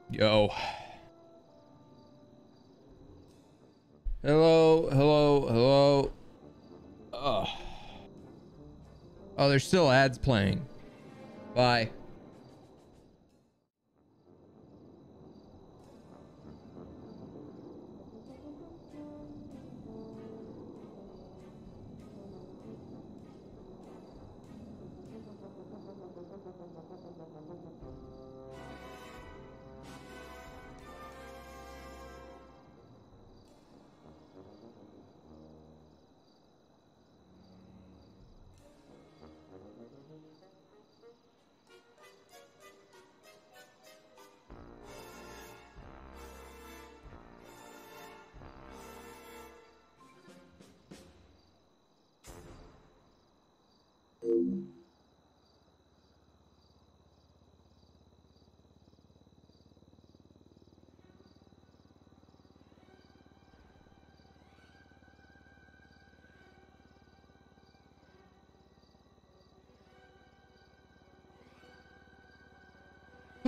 Yo. Hello, hello, hello. Oh, there's still ads playing. Bye.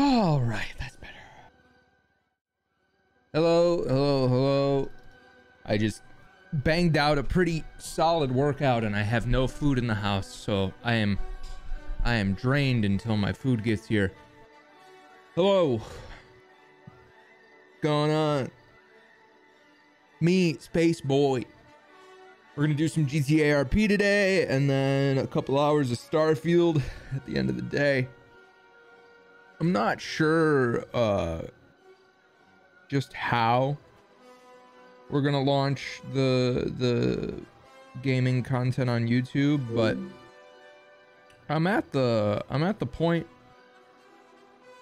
All right, that's better. Hello, hello, hello. I just banged out a pretty solid workout and I have no food in the house, so I am drained until my food gets here. Hello. What's going on? Me, Spaceboy. We're gonna do some GTA RP today and then a couple hours of Starfield at the end of the day. I'm not sure just how we're gonna launch the gaming content on YouTube, but I'm at the point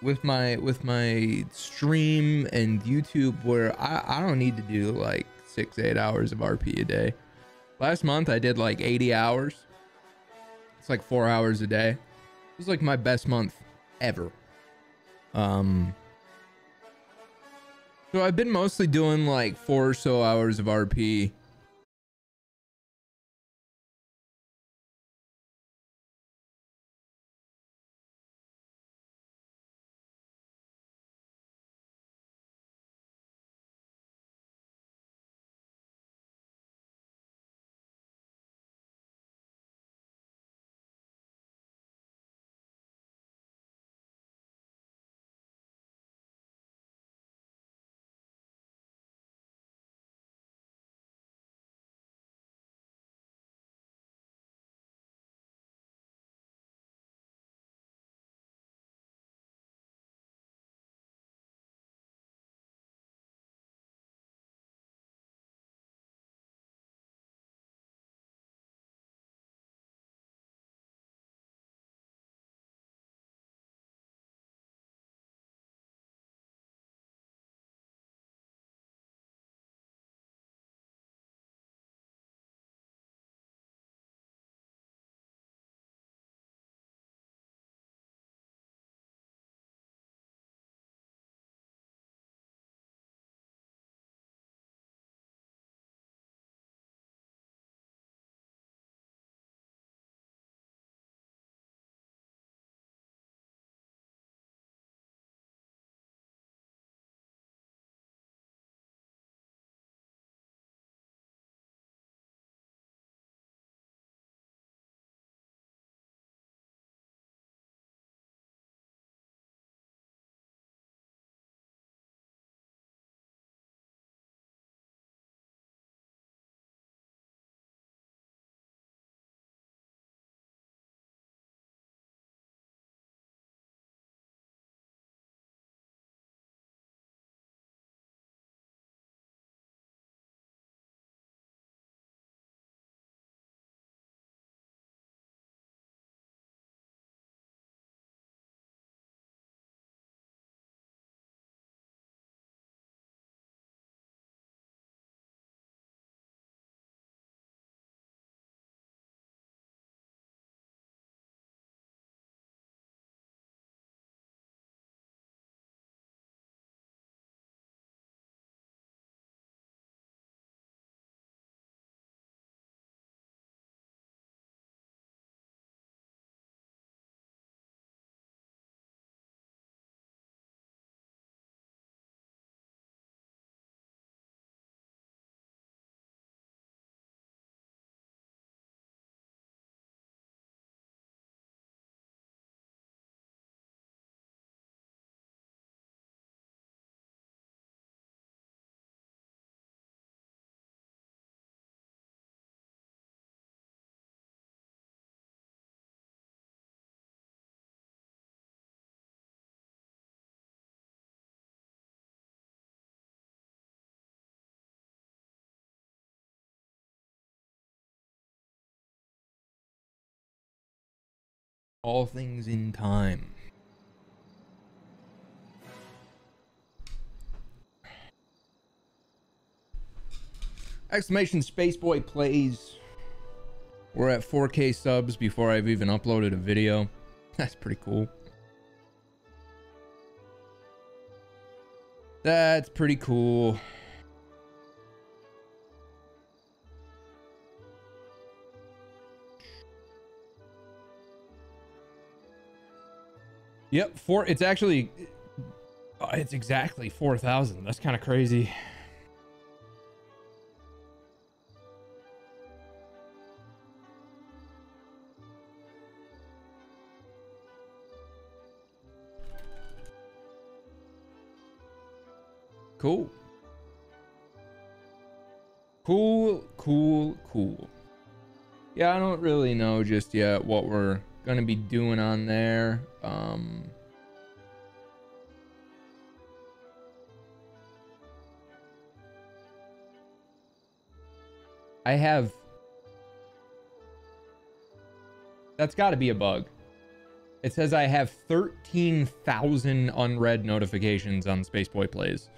with my stream and YouTube where I don't need to do like 6-8 hours of RP a day. Last month I did like 80 hours. It's like 4 hours a day. It was like my best month ever. So I've been mostly doing like 4 or so hours of RP. All things in time. Exclamation Spaceboy plays. We're at 4K subs before I've even uploaded a video. That's pretty cool. That's pretty cool. Yep, it's actually, it's exactly 4,000. That's kind of crazy. Cool. Cool. Yeah, I don't really know just yet what we're gonna be doing on there. I have That's got to be a bug. It says I have 13,000 unread notifications on Spaceboy Plays.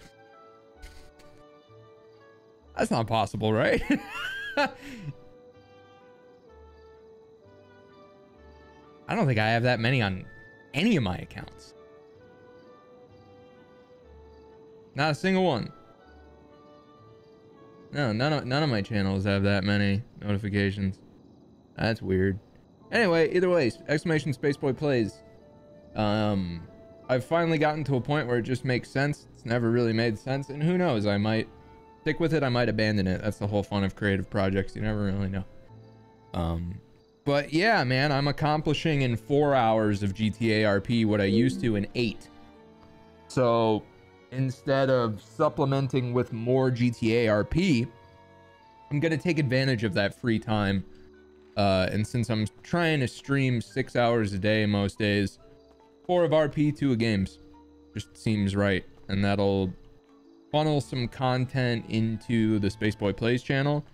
That's not possible, right? I don't think I have that many on any of my accounts. Not a single one. No, none of my channels have that many notifications. That's weird. Anyway, either way, exclamation Spaceboy Plays. I've finally gotten to a point where it just makes sense. It's never really made sense, and who knows, I might stick with it, I might abandon it. That's the whole fun of creative projects. You never really know. But yeah, man, I'm accomplishing in 4 hours of GTA RP what I used to in 8. So instead of supplementing with more GTA RP, I'm gonna take advantage of that free time. And since I'm trying to stream 6 hours a day most days, 4 of RP, 2 of games, just seems right. And that'll funnel some content into the Spaceboy Plays channel.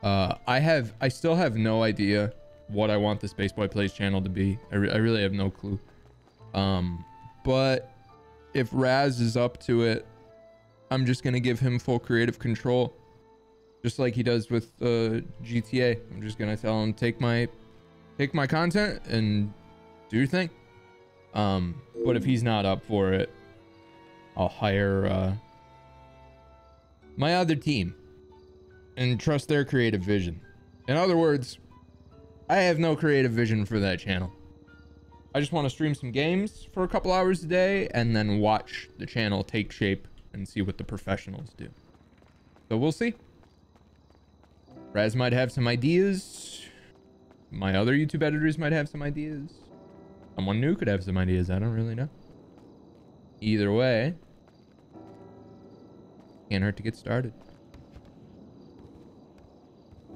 I still have no idea what I want the Spaceboy Plays channel to be. I really have no clue. But if Raz is up to it, I'm just gonna give him full creative control, just like he does with GTA. I'm just gonna tell him, take my content and do your thing. But if he's not up for it, I'll hire my other team and trust their creative vision. In other words, I have no creative vision for that channel. I just want to stream some games for a couple hours a day and then watch the channel take shape and see what the professionals do. So we'll see. Raz might have some ideas. My other YouTube editors might have some ideas. Someone new could have some ideas. I don't really know. Either way, can't hurt to get started.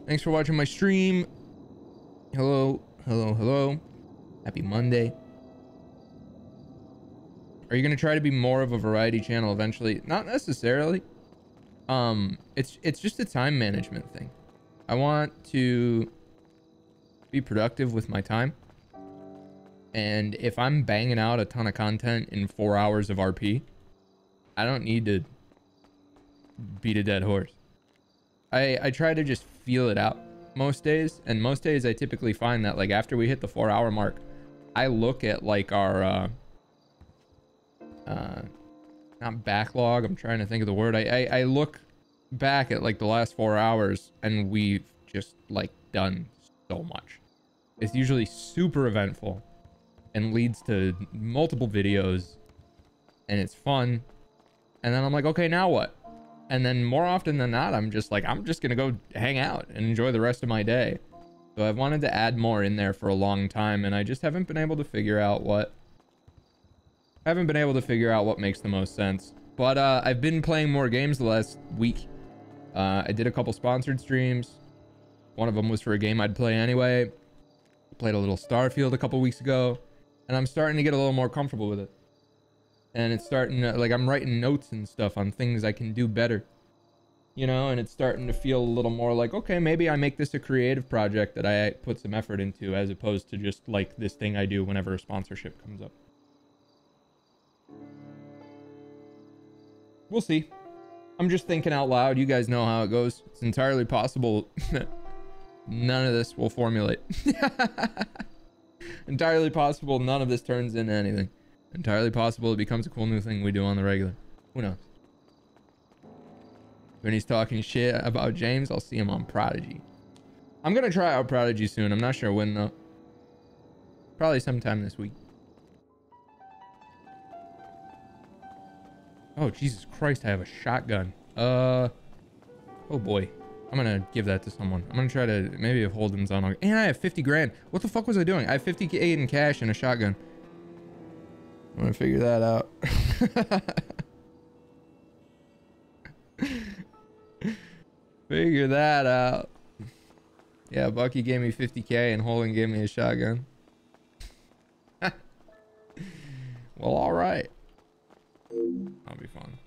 Thanks for watching my stream. Hello, hello, hello. Happy Monday. Are you gonna try to be more of a variety channel eventually? Not necessarily. It's just a time management thing. I want to be productive with my time. And if I'm banging out a ton of content in 4 hours of RP, I don't need to beat a dead horse. I try to just feel it out most days, and most days I typically find that, like, after we hit the 4 hour mark, I look at like our not backlog, I'm trying to think of the word. I look back at like the last 4 hours and we've just like done so much. It's usually super eventful and leads to multiple videos, and it's fun. And then I'm like, okay, now what? And then more often than not, I'm just like, I'm just gonna go hang out and enjoy the rest of my day. So I've wanted to add more in there for a long time, and I just haven't been able to figure out what makes the most sense. But I've been playing more games the last week. I did a couple sponsored streams. One of them was for a game I'd play anyway. Played a little Starfield a couple weeks ago, and I'm starting to get a little more comfortable with it. And it's starting to, like, I'm writing notes and stuff on things I can do better, you know, and it's starting to feel a little more like, okay, maybe I make this a creative project that I put some effort into, as opposed to just like this thing I do whenever a sponsorship comes up. We'll see. I'm just thinking out loud. You guys know how it goes. It's entirely possible none of this will formulate. Entirely possible none of this turns into anything. Entirely possible it becomes a cool new thing we do on the regular. Who knows? When he's talking shit about James, I'll see him on Prodigy. I'm gonna try out Prodigy soon. I'm not sure when though. Probably sometime this week. Oh, Jesus Christ, I have a shotgun. Oh boy. I'm gonna give that to someone. I'm gonna try to, maybe if Holden's on. And I have 50 grand. What the fuck was I doing? I have 50K in cash and a shotgun. I'm gonna figure that out. Figure that out. Yeah, Bucky gave me 50K and Holden gave me a shotgun. Well, all right. That'll be fun.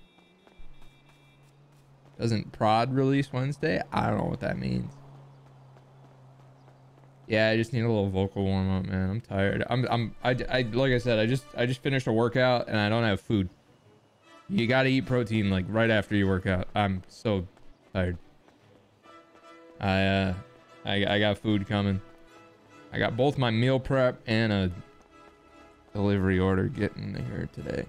Doesn't prod release Wednesday? I don't know what that means. Yeah, I just need a little vocal warm up, man. I'm tired. I like I said, I just finished a workout and I don't have food. You gotta eat protein like right after you work out. I'm so tired. I got food coming. I got both my meal prep and a delivery order getting here today.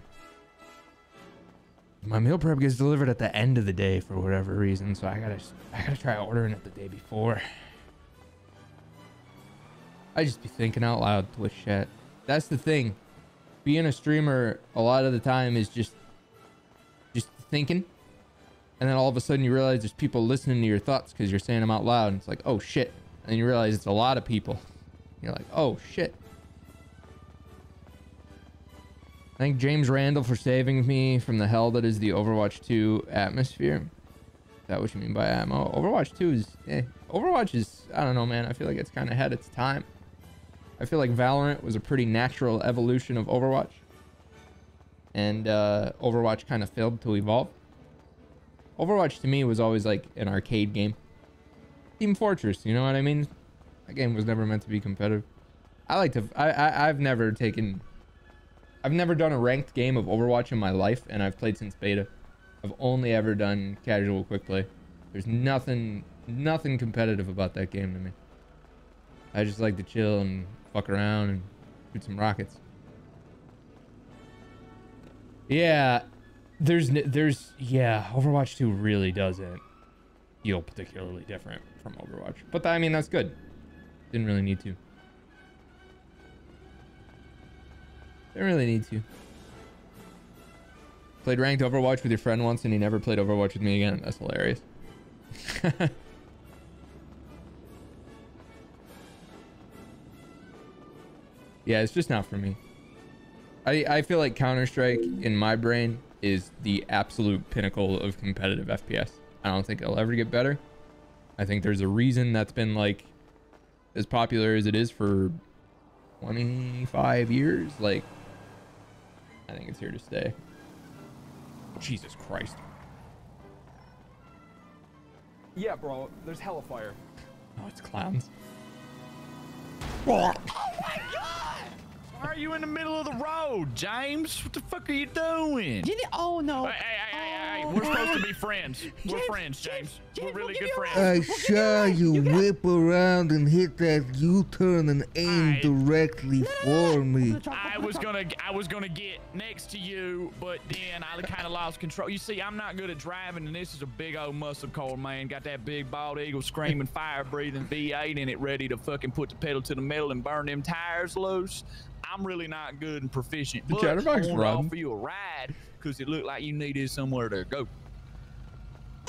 My meal prep gets delivered at the end of the day for whatever reason, so I gotta try ordering it the day before. I just be thinking out loud, Twitch chat. That's the thing. Being a streamer a lot of the time is just thinking, and then all of a sudden you realize there's people listening to your thoughts because you're saying them out loud, and it's like, oh shit. And then you realize it's a lot of people. You're like, oh shit. Thank James Randall for saving me from the hell that is the Overwatch 2 atmosphere. Is that what you mean by ammo? Overwatch 2 is, Overwatch is, I don't know, man. I feel like it's kind of ahead of its time. I feel like Valorant was a pretty natural evolution of Overwatch. And Overwatch kind of failed to evolve. Overwatch to me was always like an arcade game. Team Fortress, you know what I mean? That game was never meant to be competitive. I've never done a ranked game of Overwatch in my life, and I've played since beta. I've only ever done casual quick play. There's nothing competitive about that game to me. I just like to chill and fuck around and shoot some rockets. Yeah, Overwatch 2 really doesn't feel particularly different from Overwatch. But I mean, that's good. Didn't really need to. Didn't really need to. Played ranked Overwatch with your friend once and he never played Overwatch with me again. That's hilarious. Yeah, it's just not for me. I feel like Counter-Strike in my brain is the absolute pinnacle of competitive FPS. I don't think it'll ever get better. I think there's a reason that's been like as popular as it is for 25 years. Like, I think it's here to stay. Jesus Christ. Yeah, bro, there's hella fire. Oh, it's clowns. Oh my god! Why are you in the middle of the road, James? What the fuck are you doing? Oh no! Hey! We're supposed to be friends. We're friends, James. We're really good friends. I saw you whip around and hit that U-turn and aim directly for me. I was gonna get next to you, but then I kind of lost control. You see, I'm not good at driving, and this is a big old muscle car, man. Got that big bald eagle screaming, fire-breathing V8 in it, ready to fucking put the pedal to the metal and burn them tires loose. I'm really not good and proficient, but I want to offer you a ride because it looked like you needed somewhere to go.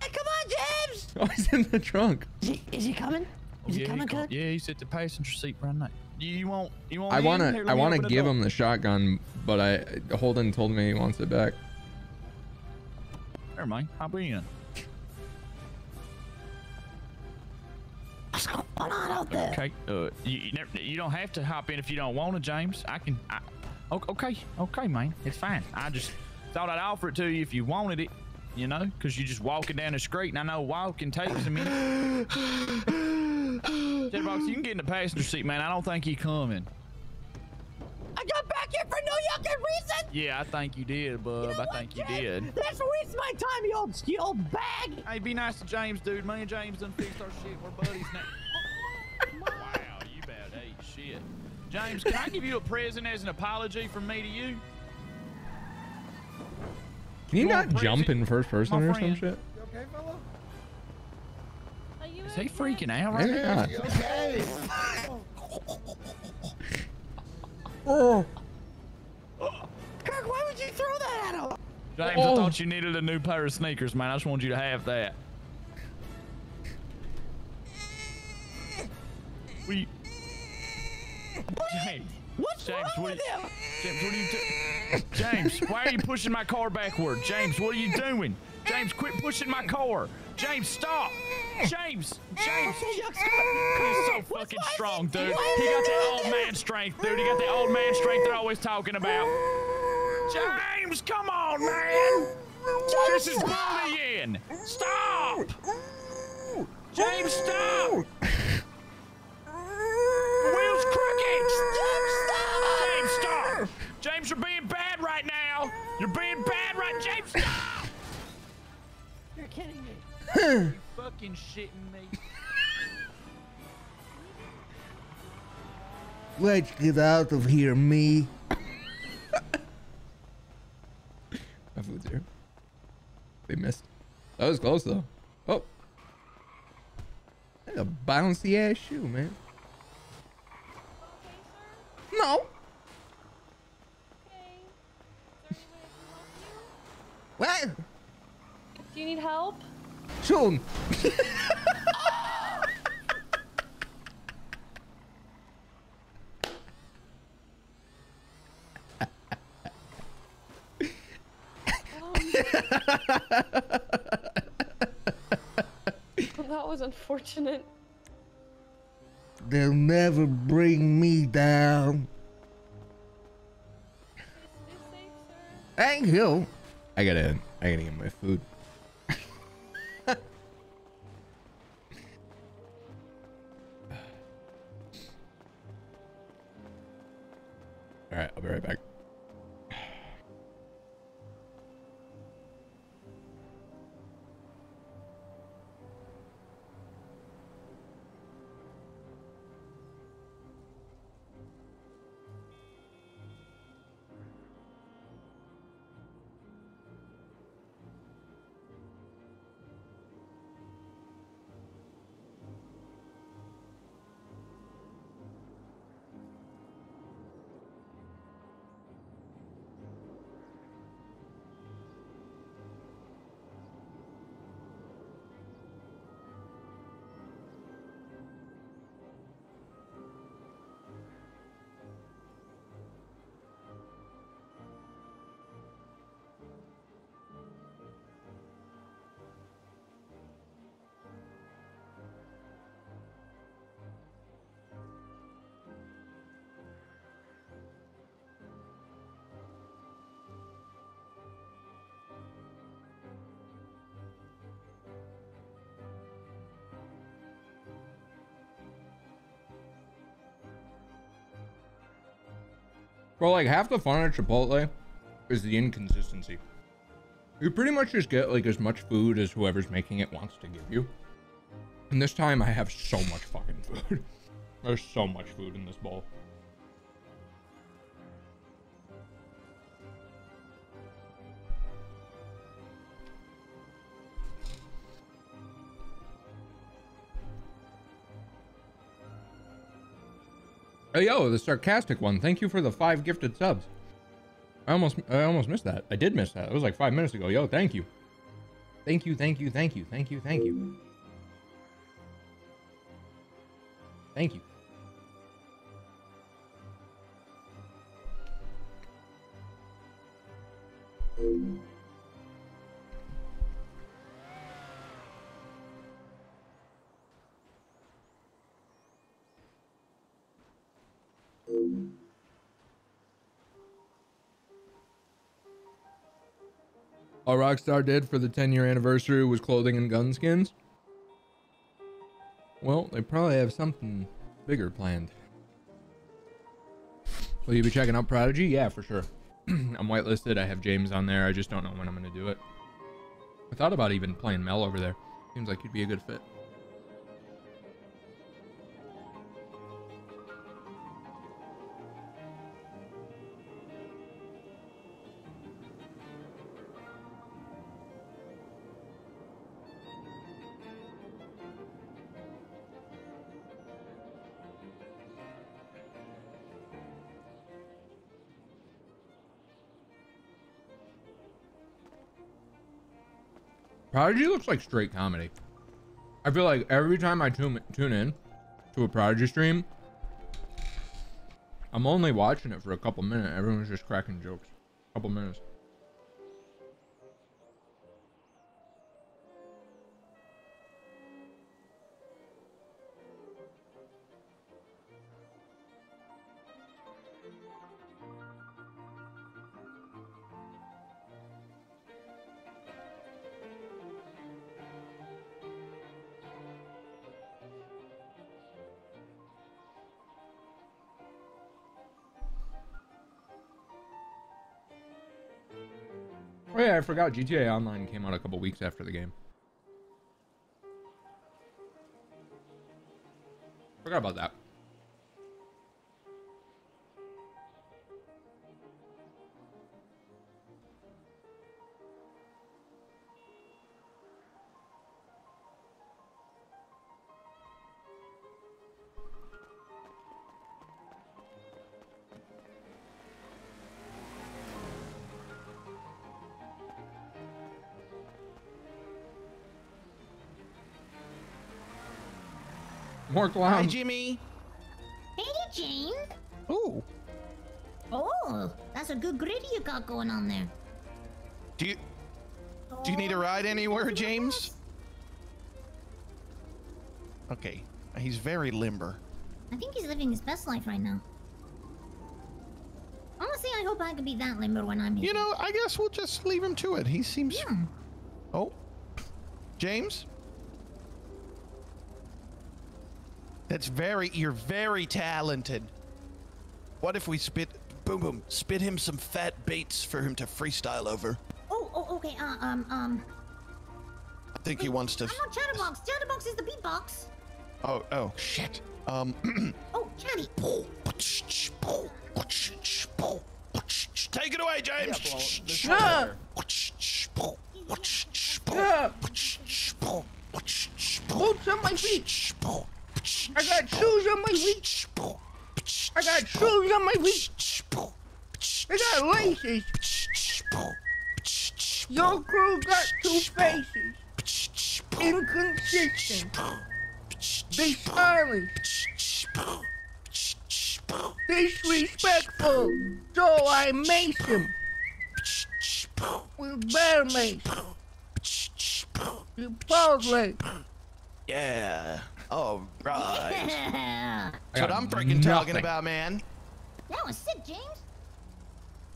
Hey, come on, James! Oh, he's in the trunk. Is he coming? Is he coming, Kurt? Yeah, he's at the passenger seat right now. You want I wanna give him the shotgun, but Holden told me he wants it back. Never mind. Hop in. What's going on out there? Okay. You don't have to hop in if you don't want to, James. Okay, man. It's fine. I just thought I'd offer it to you if you wanted it, you know, because you're just walking down the street, and I know walking takes a minute. Jetbox, you can get in the passenger seat, man. I don't think you're coming. I got back here for no yucking reason! Yeah, I think you did, bub. I think you did. That's wasting my time, you old bag! Hey, be nice to James, dude. Me and James done fixed our shit. We're buddies now. Wow, you bad ate shit. James, can I give you a present as an apology from me to you? Can you not jump in first person or some shit? You okay, fella? Is he freaking out right now? Okay. Oh. Kirk, why would you throw that at him? James, I thought you needed a new pair of sneakers, man. I just wanted you to have that. James. What's wrong with him? James, what are you doing? James, why are you pushing my car backward? James, what are you doing? James, quit pushing my car. James, stop. James. He's so fucking strong, dude. He got that old man strength, dude. He got that old man strength they're always talking about. James, come on, man. This is bullying. Stop. James, stop. crooked! James, stop! James, stop! James, you're being bad right now! You're being bad right... James, stop! You're kidding me. You fucking shitting me. Let's get out of here, me. My food's here. They missed. That was close though. Oh. That's a bouncy ass shoe, man. No. What? Do you need help? Soon. That was unfortunate. They'll never bring me down. Stay safe, sir. Thank you. I gotta get my food. All right, I'll be right back. Bro, like half the fun at Chipotle is the inconsistency. You pretty much just get like as much food as whoever's making it wants to give you. And this time I have so much fucking food. There's so much food in this bowl. Oh, yo, the sarcastic one. Thank you for the 5 gifted subs. I almost missed that. I did miss that. It was like 5 minutes ago. Yo, thank you. Thank you, thank you, thank you, thank you, thank you. Thank you. All Rockstar did for the 10-year anniversary was clothing and gun skins. Well, they probably have something bigger planned. Will you be checking out Prodigy? Yeah, for sure. I'm whitelisted. I have James on there. I just don't know when I'm going to do it. I thought about even playing Mel over there. Seems like he'd be a good fit. Prodigy looks like straight comedy. I feel like every time I tune in to a Prodigy stream, I'm only watching it for a couple minutes. Everyone's just cracking jokes. Couple minutes. Oh yeah, I forgot GTA Online came out a couple weeks after the game. Forgot about that. More Hi, clowns. Jimmy. Hey, James. Ooh. Oh, that's a good gritty you got going on there. Do you need a ride anywhere, James? Okay. He's very limber. I think he's living his best life right now. Honestly, I hope I can be that limber when I'm here. You know, I guess we'll just leave him to it. He seems... Yeah. Oh. James? You're very talented. What if we spit him some fat baits for him to freestyle over? Oh, okay. I think he wants to... I'm not Chatterbox. Chatterbox is the beatbox. Oh, shit. Oh, Chatty. Take it away, Yeah, James. bro. There's Ah! hellfire. Boots on my feet. I got shoes on my feet. I got shoes on my feet. I got laces. Your crew got two faces. Inconsistent. Dishonest. Disrespectful. So I mace him. With bear mace. You pause leg. Yeah. All right. Yeah. That's what I'm freaking talking about, man. That was sick, James.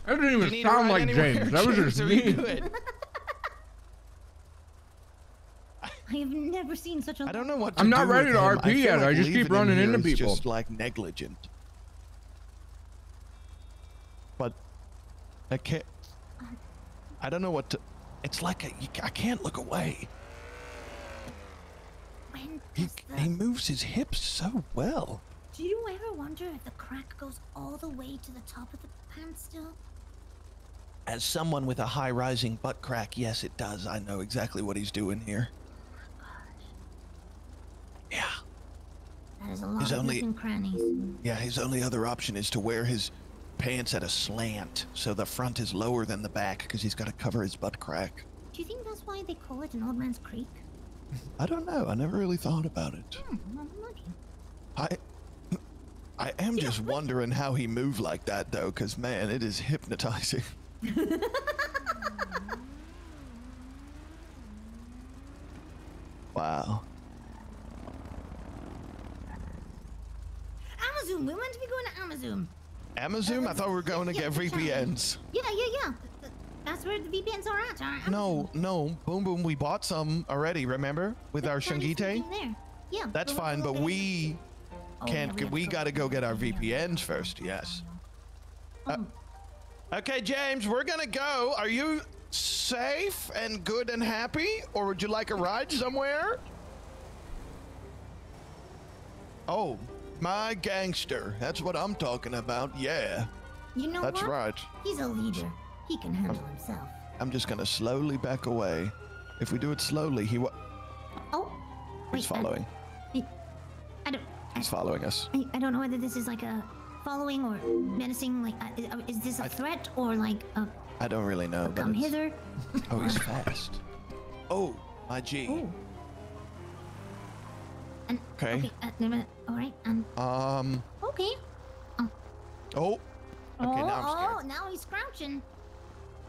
That didn't You even need to sound ride like anywhere, James. That was James, just or we me. good? I have never seen such a. I don't know what to I'm not do ready with to him. RP feel yet. like I just keep leaving him running here into is people. Just like negligent. But I can't. I don't know what to. It's like I can't look away. When He does the... moves his hips so well. Do you ever wonder if the crack goes all the way to the top of the pants still? As someone with a high rising butt crack, yes, it does. I know exactly what he's doing here. Yeah. That is a lot His of only- nooks and crannies. Yeah, his only other option is to wear his pants at a slant, so the front is lower than the back because he's got to cover his butt crack. Do you think that's why they call it an old man's creek? I don't know. I never really thought about it. Well, lucky. I am just wondering how he moved like that, though, because, man, it is hypnotizing. Wow. Amazon. We're meant to be going to Amazon. Amazon? I thought we were going to get VPNs. Yeah. That's where the VPNs are at. No. Boom Boom, we bought some already, remember? With our Shangite? There. Yeah. That's we'll fine, go but get it. we Oh, can't. yeah, have We to got to go get our VPNs first, yes. Okay, James, we're gonna go. Are you safe and good and happy, or would you like a ride somewhere? Oh, my gangster. That's what I'm talking about. Yeah, You know that's what? right. He's a leader. He can handle himself. I'm just gonna slowly back away. If we do it slowly, Oh, he's following. I don't. He's following us. I don't know whether this is like a following or menacing. Like, is this a threat or like a I don't really know. But come it's- hither? Oh, he's fast. Oh, my G. Oh. And, Okay. Okay. Never mind. All right. Okay. Oh. Okay, now I'm Oh, scared. now he's crouching.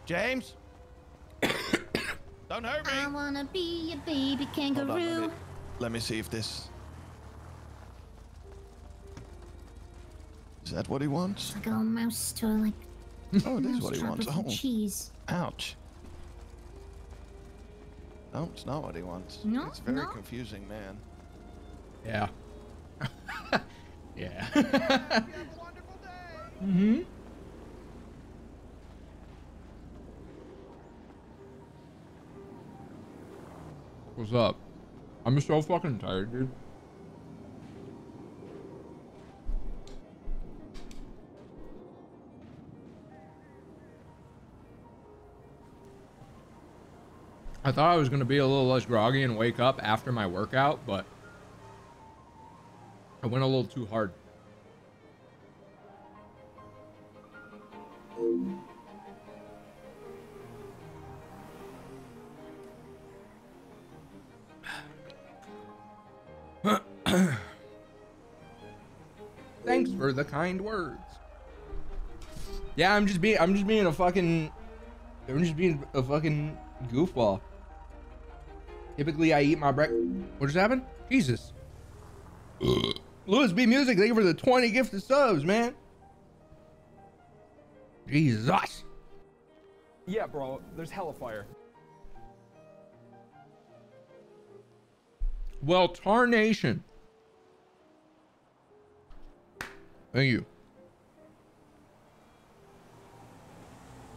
James. Don't hurt me. I wanna be a baby Hold kangaroo. on, let me see if this... Is that what he wants? Like a little mouse to like. Oh, it is mouse what he trap wants. with some Oh, cheese. ouch. No, it's not what he wants. No? It's a very No? confusing, man. Yeah. Yeah. What's up? I'm so fucking tired, dude. I thought I was gonna be a little less groggy and wake up after my workout, but I went a little too hard. Thanks for the kind words. Yeah, I'm just being a fucking goofball. Typically, I eat my breakfast. What just happened? Jesus. Louis B Music, thank you for the 20 gifted subs, man. Jesus. Yeah, bro, there's hella fire. Well, tarnation. Thank you.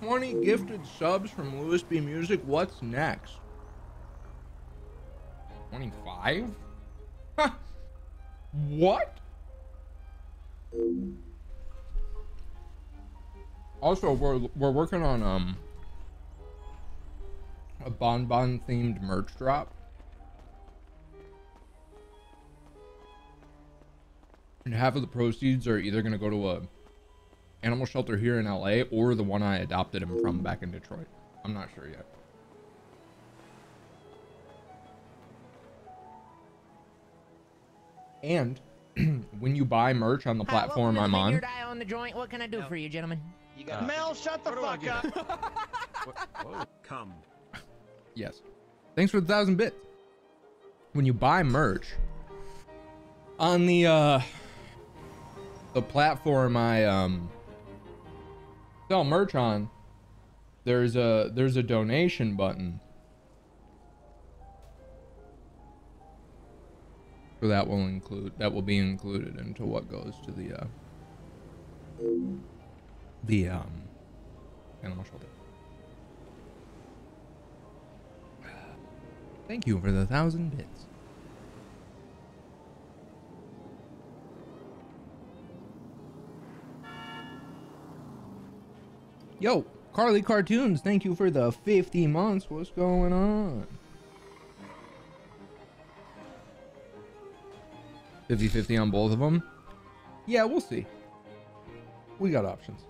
20 gifted subs from Louis B Music. What's next? 25? Huh. What? Also, we're working on a bonbon themed merch drop. And half of the proceeds are either going to go to a animal shelter here in LA or the one I adopted him from back in Detroit. I'm not sure yet. And when you buy merch on the platform I'm on. Eye on the joint. What can I do for you, gentlemen? You got Mel, shut the fuck up. Whoa, come. Yes. Thanks for the 1,000 bits. When you buy merch on the platform I sell merch on, there's a donation button. So that will be included into what goes to the animal shelter. Thank you for the 1,000 bits. Yo, Carly Cartoons, thank you for the 50 months. What's going on? 50-50 on both of them? Yeah, we'll see. We got options.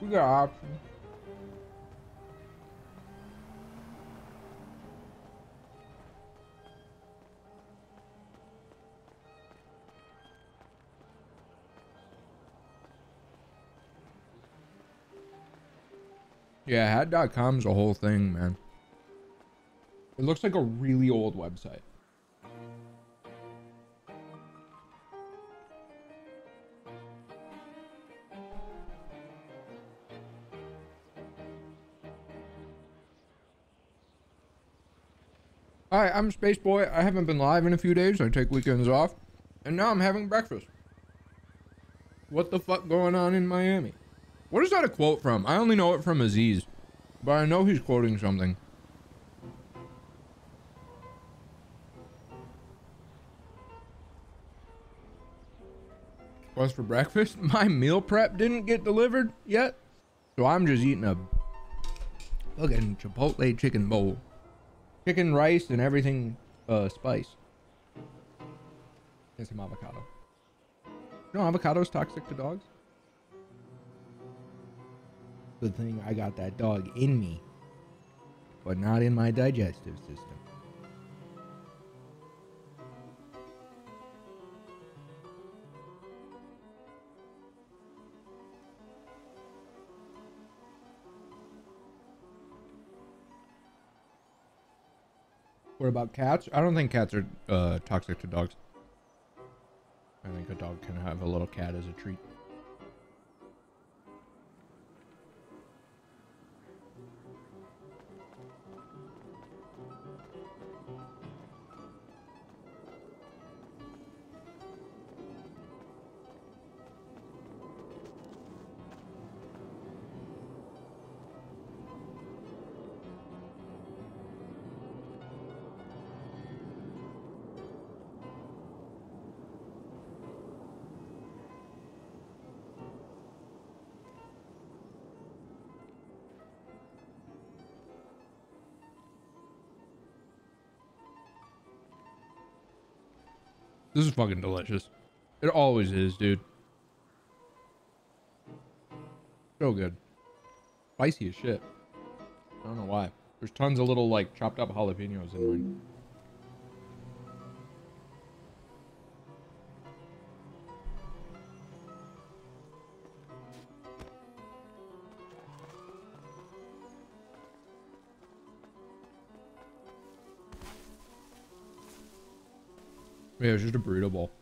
We got options. Yeah, hat.com's a whole thing, man. It looks like a really old website. Hi, I'm Spaceboy. I haven't been live in a few days. I take weekends off. And now I'm having breakfast. What the fuck going on in Miami? What is that a quote from? I only know it from Aziz, but I know he's quoting something. What's for breakfast? My meal prep didn't get delivered yet, so I'm just eating a fucking Chipotle chicken bowl. Chicken, rice, and everything spice. And some avocado. You know avocado's toxic to dogs? Good thing I got that dog in me, but not in my digestive system. What about cats? I don't think cats are toxic to dogs. I think a dog can have a little cat as a treat. This is fucking delicious. It always is, dude. So good. Spicy as shit. I don't know why. There's tons of little, like, chopped up jalapenos in mine. Yeah, it's just a burrito bowl.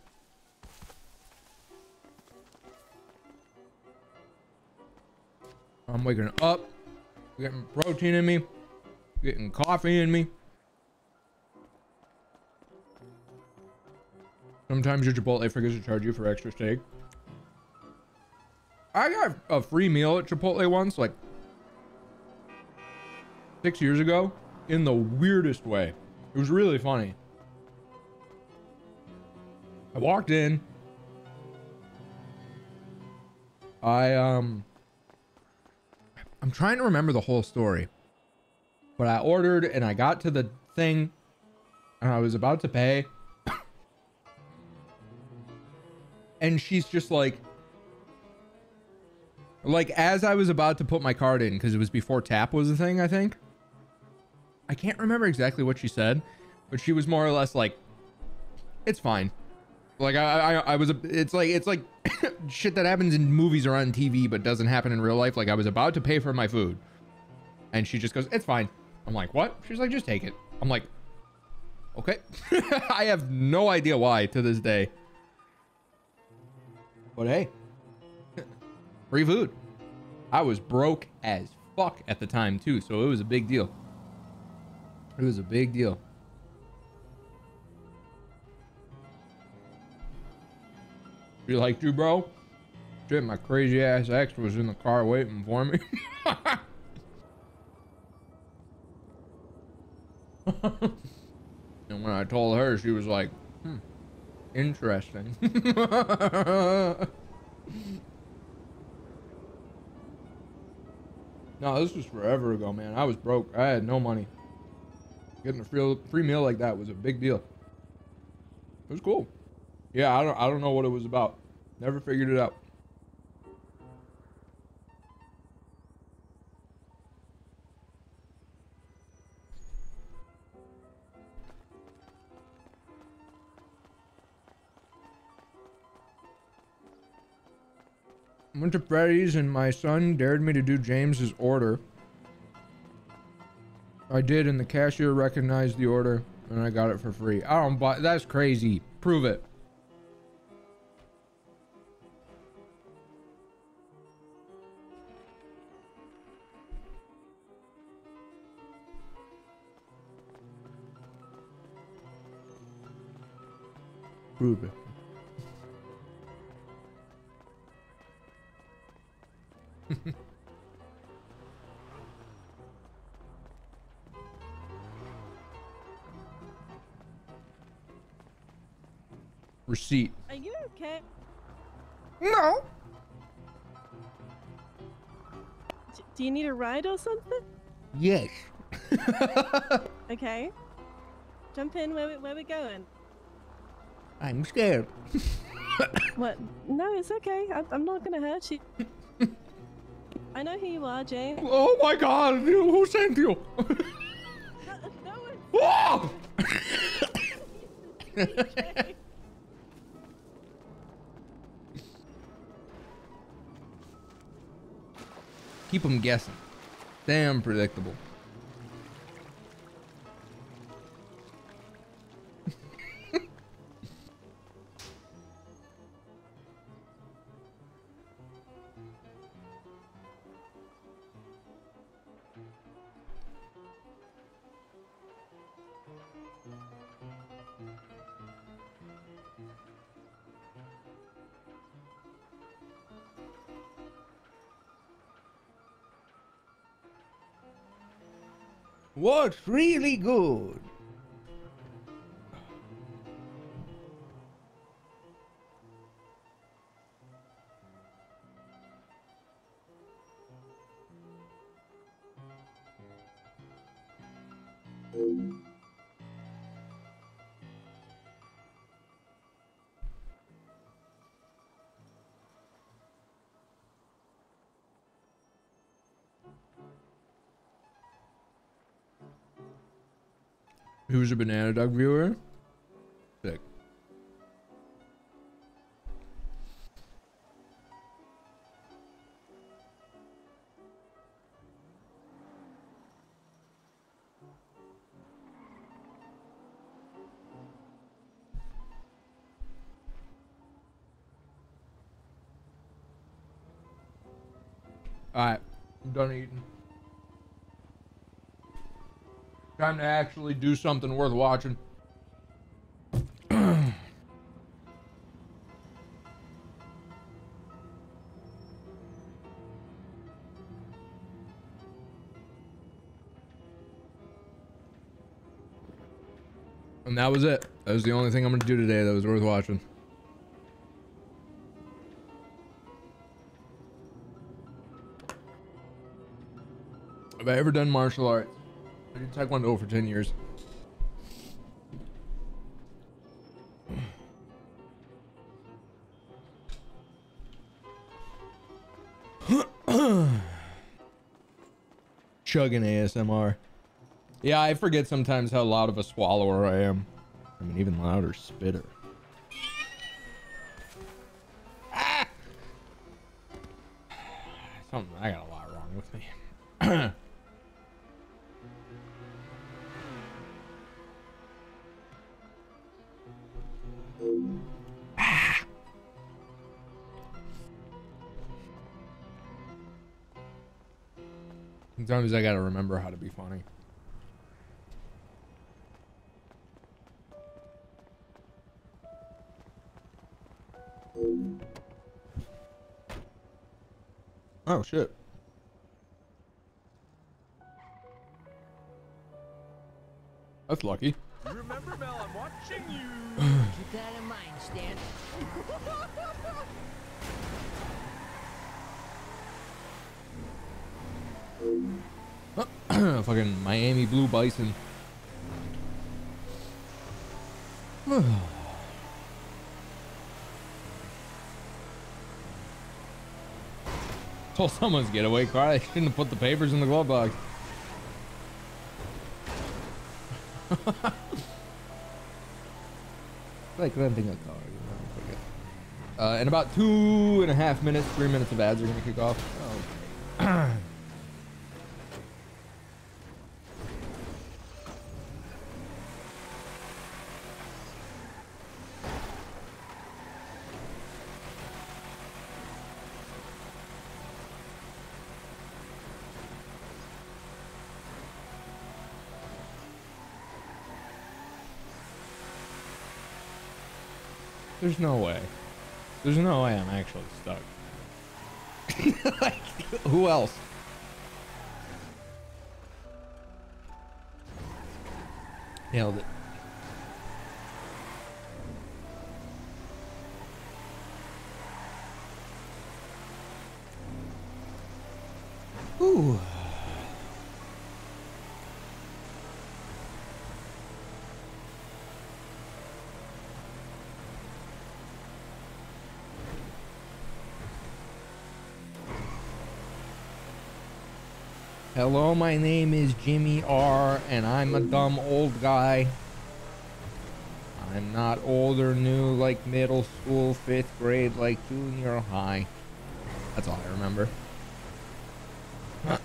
I'm waking up, getting protein in me, getting coffee in me. Sometimes your Chipotle forgets to charge you for extra steak. I got a free meal at Chipotle once, like 6 years ago, in the weirdest way. It was really funny. I walked in. I'm trying to remember the whole story, but I ordered and I got to the thing and I was about to pay. And she's just like as I was about to put my card in, because it was before tap was the thing, I think. I can't remember exactly what she said, but she was more or less like, it's fine. Like I was, it's like shit that happens in movies or on TV, but doesn't happen in real life. Like I was about to pay for my food and she just goes, it's fine. I'm like, what? She's like, just take it. I'm like, okay. I have no idea why to this day, but hey, free food. I was broke as fuck at the time too. So it was a big deal. It was a big deal. You like you, bro? Shit, my crazy ass ex was in the car waiting for me. And when I told her, she was like, interesting. No, this was forever ago, man. I was broke. I had no money. Getting a free meal like that was a big deal. It was cool. Yeah, I don't know what it was about. Never figured it out. I went to Freddy's and my son dared me to do James's order. I did, and the cashier recognized the order and I got it for free. I don't buy, that's crazy. Prove it. Prove it. Receipt. Are you okay? No. Do you need a ride or something? Yes. Okay. Jump in. Where we going? I'm scared. What? No, it's okay. I'm not gonna hurt you. I know who you are, James. Oh my god, who sent you? No one. Oh! Keep them guessing. Damn predictable. What's really good? Who's a Banana Dog viewer? Sick. Alright, I'm done eating. Time to actually do something worth watching. And that was it. That was the only thing I'm gonna do today that was worth watching. Have I ever done martial arts? I did Taekwondo for 10 years. Chugging ASMR. Yeah, I forget sometimes how loud of a swallower I am. I'm an even louder spitter. Ah! Something, I got a lot wrong with me. Sometimes I gotta remember how to be funny. Oh shit. That's lucky. Remember, Mel, I'm watching you. Keep that in mind, Stan. Fucking Miami Blue Bison. Told someone's getaway car. I shouldn't have put the papers in the glove box. Like renting a car. In about 2.5 minutes, 3 minutes of ads are gonna kick off. Oh. There's no way. There's no way I'm actually stuck. Like, who else? Nailed it. Ooh. Hello, my name is Jimmy R, and I'm a dumb old guy. I'm not old or new like middle school, 5th grade like junior high. That's all I remember. What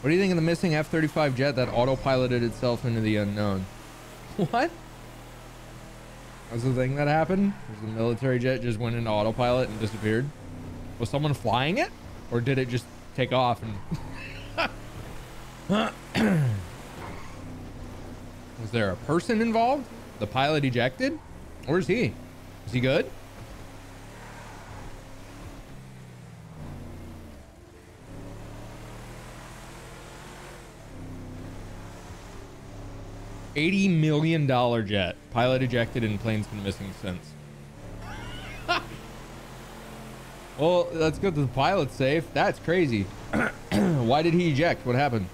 do you think of the missing F-35 jet that autopiloted itself into the unknown? What? That's the thing that happened? Was the military jet just went into autopilot and disappeared? Was someone flying it? Or did it just take off and... Was there a person involved? The pilot ejected? Where's he? Is he good? $80 million jet. Pilot ejected and plane's been missing since. Well, that's good that the pilot's safe. That's crazy. Why did he eject? What happened?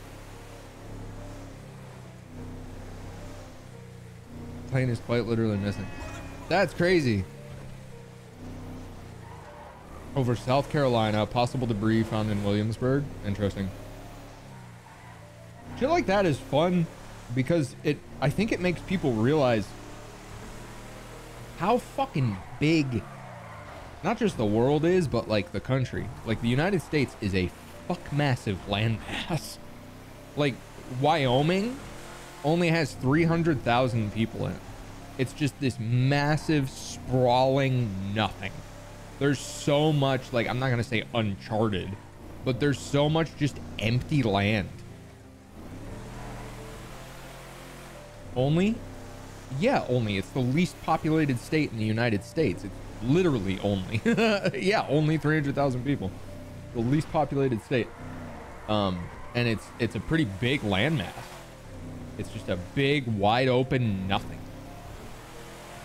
Plane is quite literally missing. That's crazy. Over South Carolina, possible debris found in Williamsburg. Interesting. Shit like that is fun because I think it makes people realize how fucking big not just the world is, but like the country. Like the United States is a fuck massive landmass. Like Wyoming only has 300,000 people in it. It's just this massive sprawling nothing. There's so much, like, I'm not gonna say uncharted, but there's so much just empty land. Only? Yeah, only. It's the least populated state in the United States. It's literally only. Yeah, only 300,000 people. The least populated state. And it's a pretty big landmass. It's just a big, wide open nothing.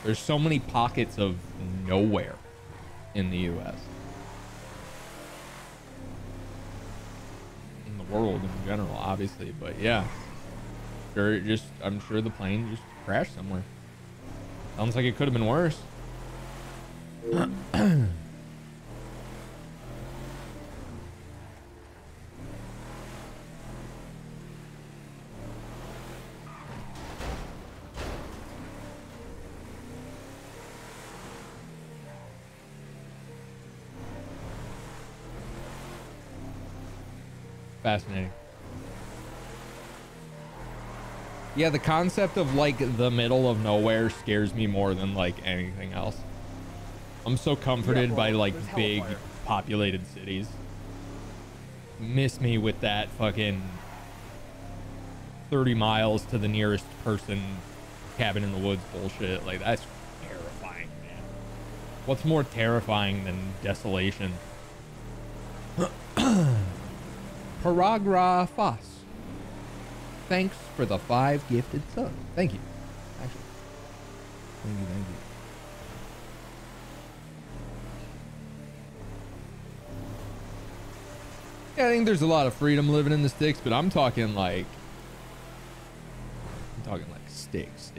There's so many pockets of nowhere in the U.S. In the world in general, obviously, but yeah. I'm sure the plane just crashed somewhere. Sounds like it could have been worse. Fascinating. Yeah, the concept of like the middle of nowhere scares me more than like anything else. I'm so comforted by like big populated cities. Miss me with that fucking 30 miles to the nearest person cabin in the woods bullshit. Like that's terrifying, man. What's more terrifying than desolation? Paragra Foss. Thanks for the 5 gifted subs. Thank you. Actually. Thank you, thank you. Yeah, I think there's a lot of freedom living in the sticks, but I'm talking like sticks.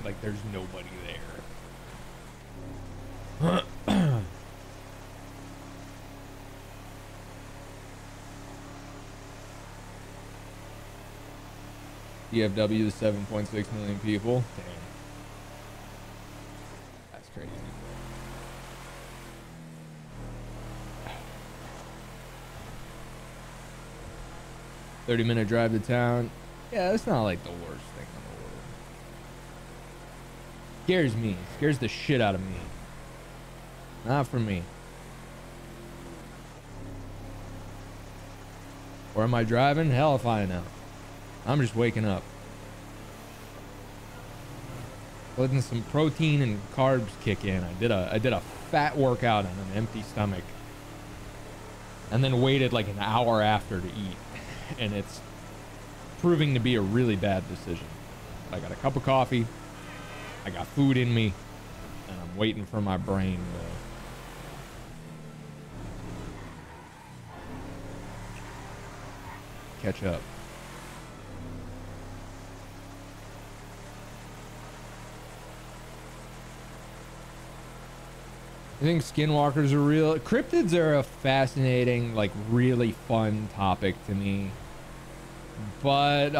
Like there's nobody there. DFW is 7.6 million people. Damn. That's crazy. "30-minute drive to town." Yeah, that's not like the worst thing in the world. Scares me. Scares the shit out of me. Not for me. Or am I driving? Hell if I know. I'm just waking up. Letting some protein and carbs kick in. I did a fat workout on an empty stomach. And then waited like an hour after to eat. And it's proving to be a really bad decision. I got a cup of coffee. I got food in me. And I'm waiting for my brain to catch up. I think skinwalkers are real. Cryptids are a fascinating, like really fun topic to me. But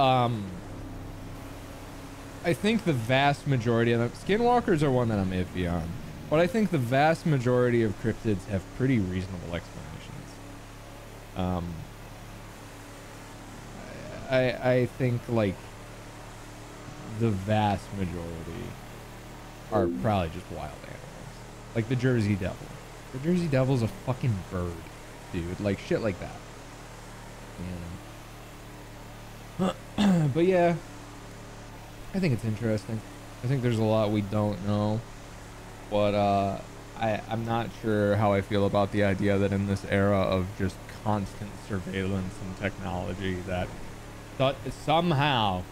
I think the vast majority of them, skinwalkers are one that I'm iffy on. But I think the vast majority of cryptids have pretty reasonable explanations. I think like the vast majority are probably just wild animals. Like the Jersey Devil. The Jersey Devil's a fucking bird, dude. Like shit like that. You know? But yeah, I think it's interesting. I think there's a lot we don't know. But I'm not sure how I feel about the idea that in this era of just constant surveillance and technology that somehow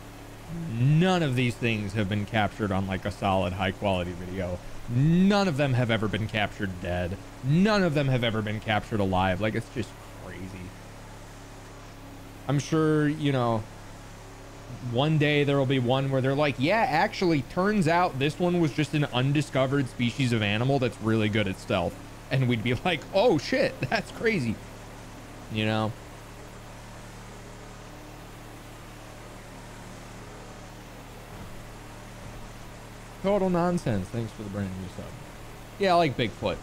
none of these things have been captured on like a solid high quality video. None of them have ever been captured dead. None of them have ever been captured alive. Like, it's just crazy. I'm sure, you know, one day there will be one where they're like, yeah, actually, turns out this one was just an undiscovered species of animal that's really good at stealth. and we'd be like, oh shit, that's crazy, you know? Total nonsense. Thanks for the brand new sub. Yeah, I like Bigfoot.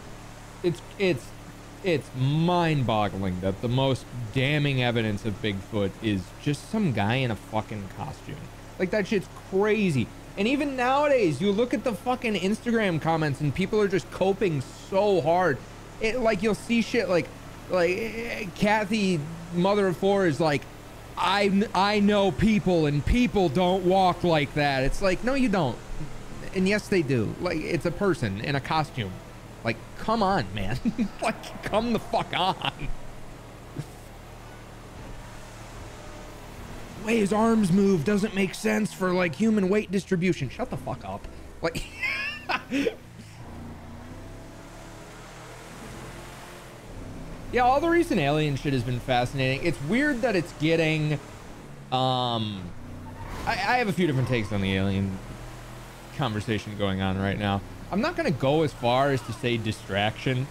It's mind-boggling that the most damning evidence of Bigfoot is just some guy in a fucking costume. Like, that shit's crazy. And even nowadays, you look at the fucking Instagram comments and people are just coping so hard. Like, you'll see shit like Kathy, mother of four, is like, I know people and people don't walk like that. It's like, no, you don't. And yes, they do. Like, it's a person in a costume. Like, come on, man. Like, come the fuck on. The way his arms move doesn't make sense for, like, human weight distribution. Shut the fuck up. Like, yeah, all the recent alien shit has been fascinating. It's weird that it's getting, I have a few different takes on the alien conversation going on right now. I'm not going to go as far as to say distraction.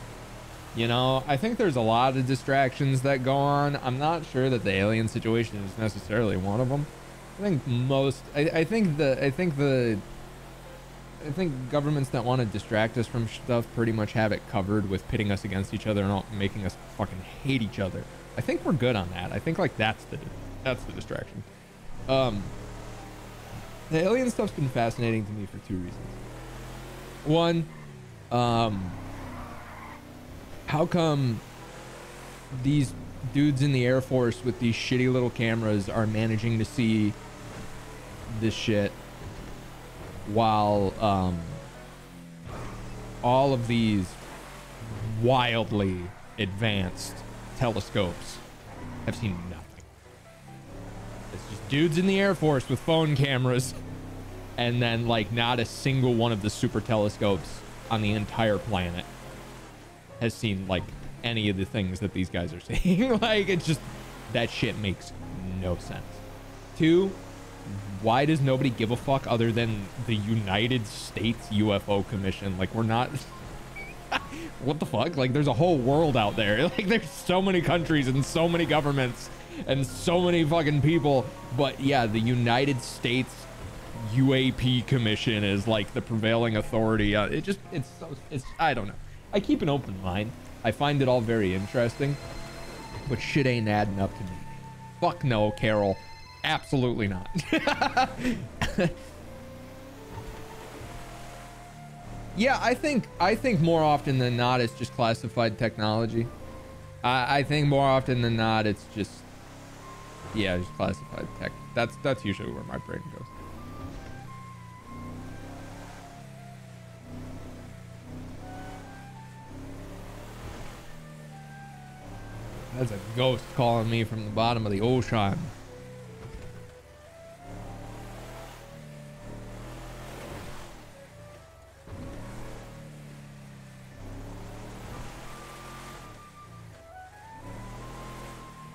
You know, I think there's a lot of distractions that go on. I'm not sure that the alien situation is necessarily one of them. I think most, I think governments that want to distract us from stuff pretty much have it covered with pitting us against each other and not making us fucking hate each other. I think we're good on that. I think like that's the distraction. The alien stuff's been fascinating to me for two reasons. One, how come these dudes in the Air Force with these shitty little cameras are managing to see this shit while all of these wildly advanced telescopes have seen nothing? It's just dudes in the Air Force with phone cameras, and then like not a single one of the super telescopes on the entire planet has seen like any of the things that these guys are seeing. Like, it's just, that shit makes no sense. Two, why does nobody give a fuck other than the United States UFO Commission? Like, we're not what the fuck? Like, there's a whole world out there. Like, there's so many countries and so many governments and so many fucking people, but yeah, the United States UAP Commission is like the prevailing authority. It's I don't know. I keep an open mind. I find it all very interesting, but shit ain't adding up to me. Fuck no, Carol. Absolutely not. Yeah, I think more often than not it's just classified technology. I think more often than not it's just, yeah, just classified tech. That's usually where my brain goes. That's a ghost calling me from the bottom of the ocean.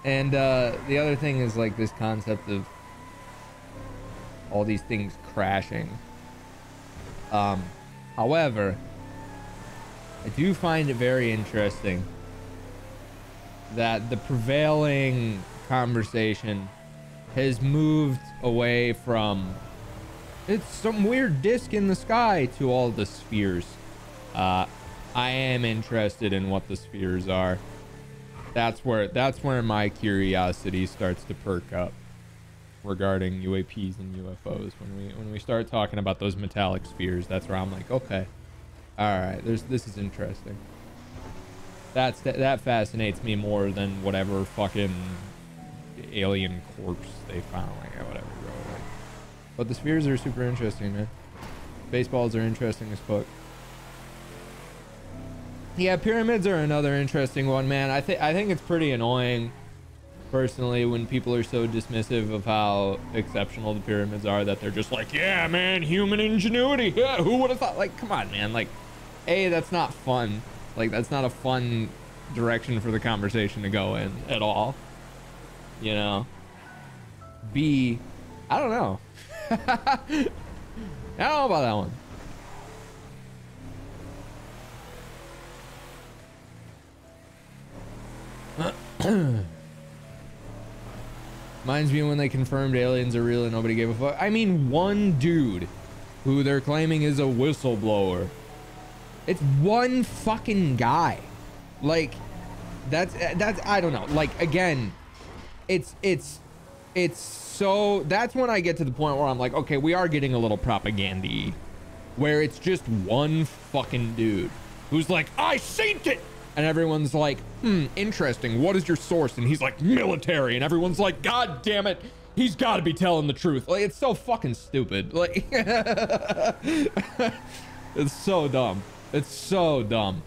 And the other thing is like this concept of all these things crashing. However, I do find it very interesting that the prevailing conversation has moved away from it's some weird disc in the sky to all the spheres. I am interested in what the spheres are. That's where my curiosity starts to perk up regarding UAPs and UFOs. When we start talking about those metallic spheres, that's where I'm like, okay, all right, this is interesting. That fascinates me more than whatever fucking alien corpse they found, like, or whatever, bro. Like, but the spheres are super interesting, man. Baseballs are interesting as fuck. Yeah, pyramids are another interesting one, man. I think it's pretty annoying, personally, when people are so dismissive of how exceptional the pyramids are that they're just like, yeah, man, human ingenuity. Yeah, who would have thought? Like, come on, man. Like, A, that's not fun. Like, that's not a fun direction for the conversation to go in at all. You know? B, I don't know. I don't know about that one. Reminds me when they confirmed aliens are real and nobody gave a fuck. I mean, one dude who they're claiming is a whistleblower. It's one fucking guy. Like, that's I don't know. Like, again, it's so, that's when I get to the point where I'm like, okay, we are getting a little propaganda-y, where it's just one fucking dude who's like, I seen it, and everyone's like, interesting, what is your source? And he's like, military, and everyone's like, god damn it, he's got to be telling the truth. Like, it's so fucking stupid. Like, it's so dumb. It's so dumb.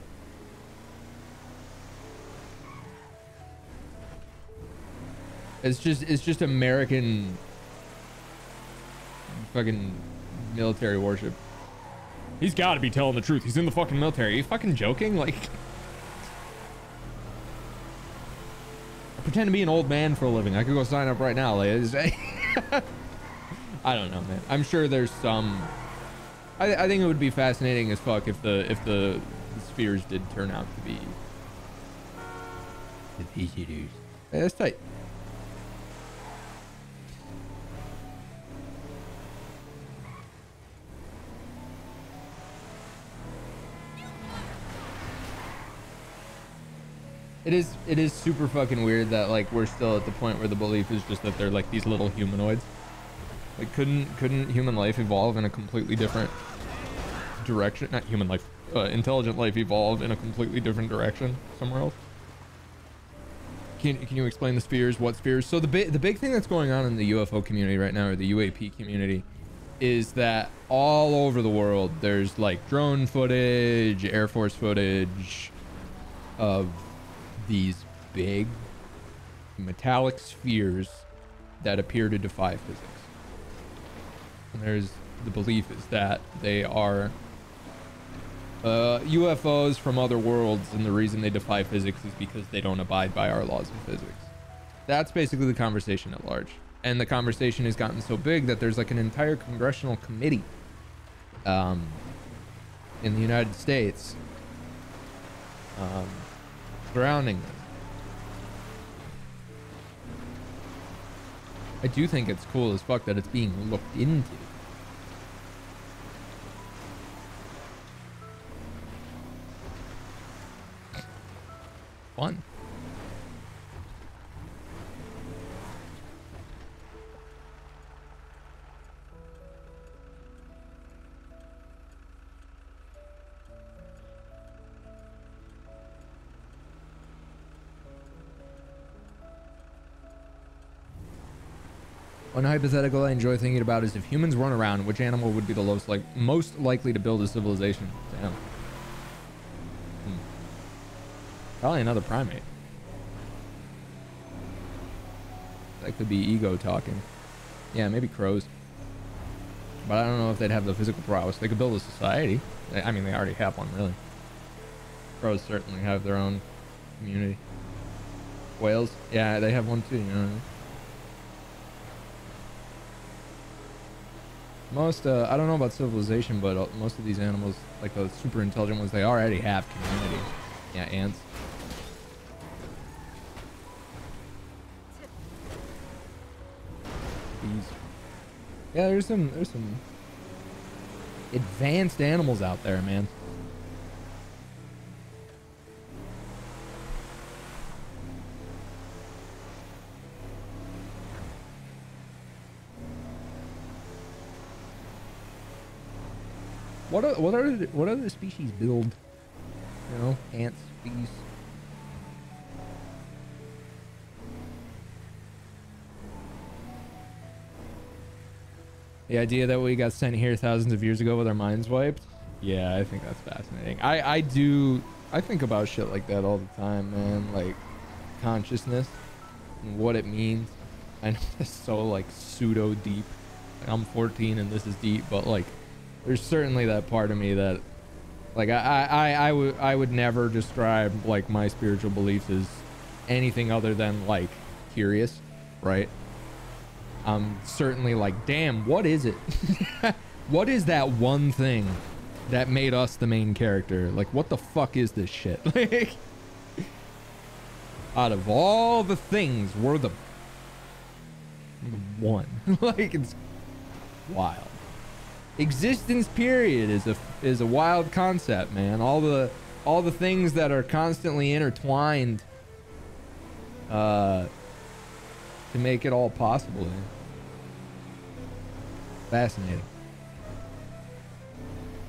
It's just American fucking military worship. He's got to be telling the truth. He's in the fucking military. Are you fucking joking? Like, I pretend to be an old man for a living. I could go sign up right now. Like, I don't know, man. I'm sure there's some. I think it would be fascinating as fuck if the spheres did turn out to be the visitors. Yeah, that's tight. It is super fucking weird that like we're still at the point where the belief is just that they're like these little humanoids. Like couldn't human life evolve in a completely different direction? Not human life, intelligent life evolve in a completely different direction somewhere else? Can you explain the spheres? What spheres? So the big thing that's going on in the UFO community right now, or the UAP community, is that all over the world there's like drone footage, Air Force footage of these big metallic spheres that appear to defy physics. And there's the belief is that they are UFOs from other worlds, and the reason they defy physics is because they don't abide by our laws of physics. That's basically the conversation at large. And the conversation has gotten so big that there's like an entire congressional committee in the United States surrounding this. I do think it's cool as fuck that it's being looked into. Fun. One hypothetical I enjoy thinking about is if humans weren't around, which animal would be the most likely to build a civilization? Damn. Probably another primate. That could be ego talking. Yeah, maybe crows. But I don't know if they'd have the physical prowess. They could build a society. I mean, they already have one, really. Crows certainly have their own community. Whales? Yeah, they have one too, you know what I mean? Most, I don't know about civilization, but most of these animals, like the super intelligent ones, they already have community. Yeah, ants. Bees. Yeah, there's some advanced animals out there, man. What other species build? You know, ants, bees. The idea that we got sent here thousands of years ago with our minds wiped. Yeah, I think that's fascinating. I think about shit like that all the time, man. Like consciousness and what it means. I know it's so like pseudo deep. Like, I'm 14 and this is deep, but like there's certainly that part of me that like I would never describe like my spiritual beliefs as anything other than like curious, right? I'm certainly like, damn, what is it? What is that one thing that made us the main character? Like, what the fuck is this shit? Like, Out of all the things, we're the one. Like, it's wild. Existence period is a wild concept, man. All the things that are constantly intertwined to make it all possible. Fascinating.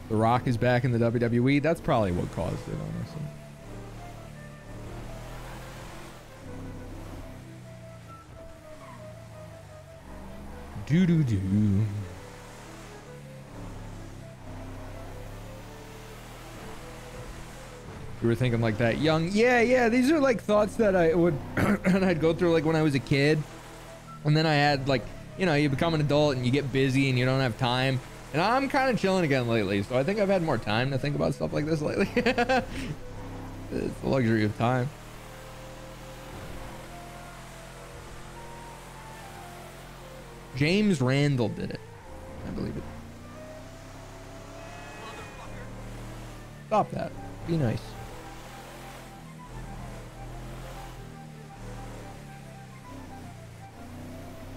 The Rock is back in the WWE. That's probably what caused it, honestly. Do. You were thinking like that young. Yeah. These are like thoughts that I would, and I'd go through like when I was a kid. And then I had like, you know, you become an adult and you get busy and you don't have time. And I'm kind of chilling again lately. So I think I've had more time to think about stuff like this lately. It's the luxury of time. James Randall did it. I believe it. Stop that. Be nice.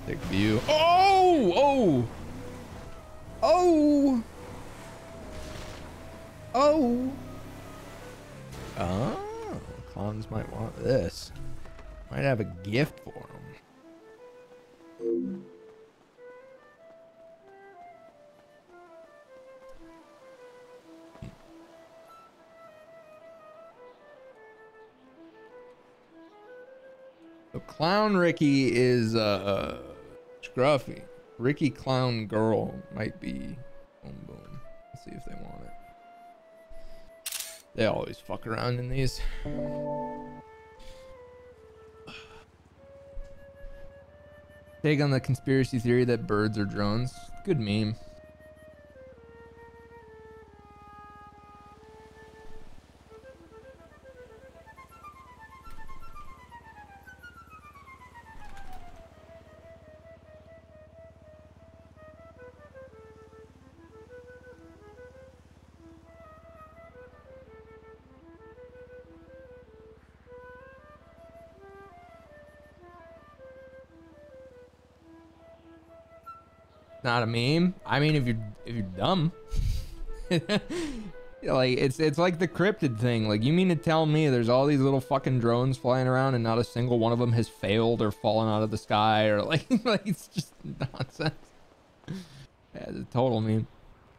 Take view. Oh! Clowns might want this. Might have a gift for them. So Clown Ricky is scruffy. Ricky Clown Girl might be boom. Let's see if they want it. They always fuck around in these. Take on the conspiracy theory that birds are drones. Good meme. Not a meme. I mean, if you're dumb, like it's like the cryptid thing. Like, you mean to tell me there's all these little fucking drones flying around and not a single one of them has failed or fallen out of the sky, or like it's just nonsense. Yeah, it's a total meme.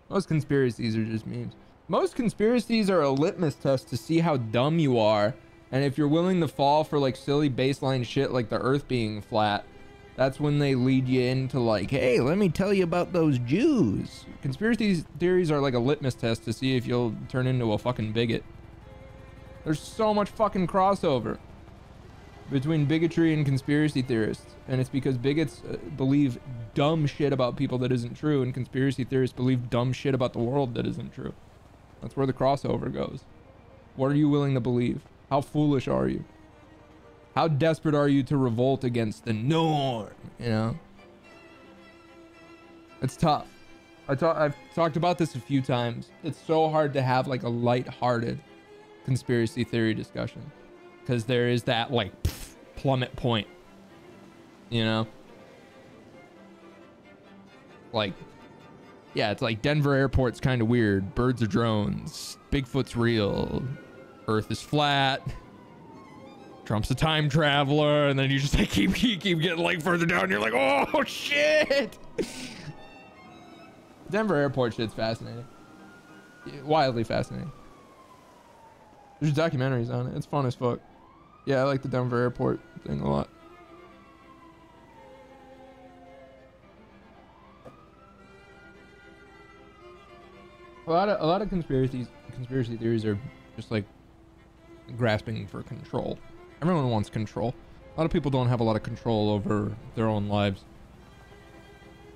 Most conspiracies are just memes. Most conspiracies are a litmus test to see how dumb you are, and if you're willing to fall for like silly baseline shit like the Earth being flat. That's when they lead you into like, hey, let me tell you about those Jews. Conspiracy theories are like a litmus test to see if you'll turn into a fucking bigot. There's so much fucking crossover between bigotry and conspiracy theorists. And it's because bigots believe dumb shit about people that isn't true, and conspiracy theorists believe dumb shit about the world that isn't true. That's where the crossover goes. What are you willing to believe? How foolish are you? How desperate are you to revolt against the norm? You know? It's tough. I've talked about this a few times. It's so hard to have like a light-hearted conspiracy theory discussion, because there is that like plummet point, you know? Like, yeah, it's like Denver airport's kind of weird. Birds are drones. Bigfoot's real. Earth is flat. Trump's a time traveler, and then you just like keep getting like further down. And you're like, oh shit! Denver airport shit's fascinating, wildly fascinating. There's documentaries on it. It's fun as fuck. Yeah, I like the Denver airport thing a lot. A lot of conspiracy theories are just like grasping for control. Everyone wants control. A lot of people don't have a lot of control over their own lives.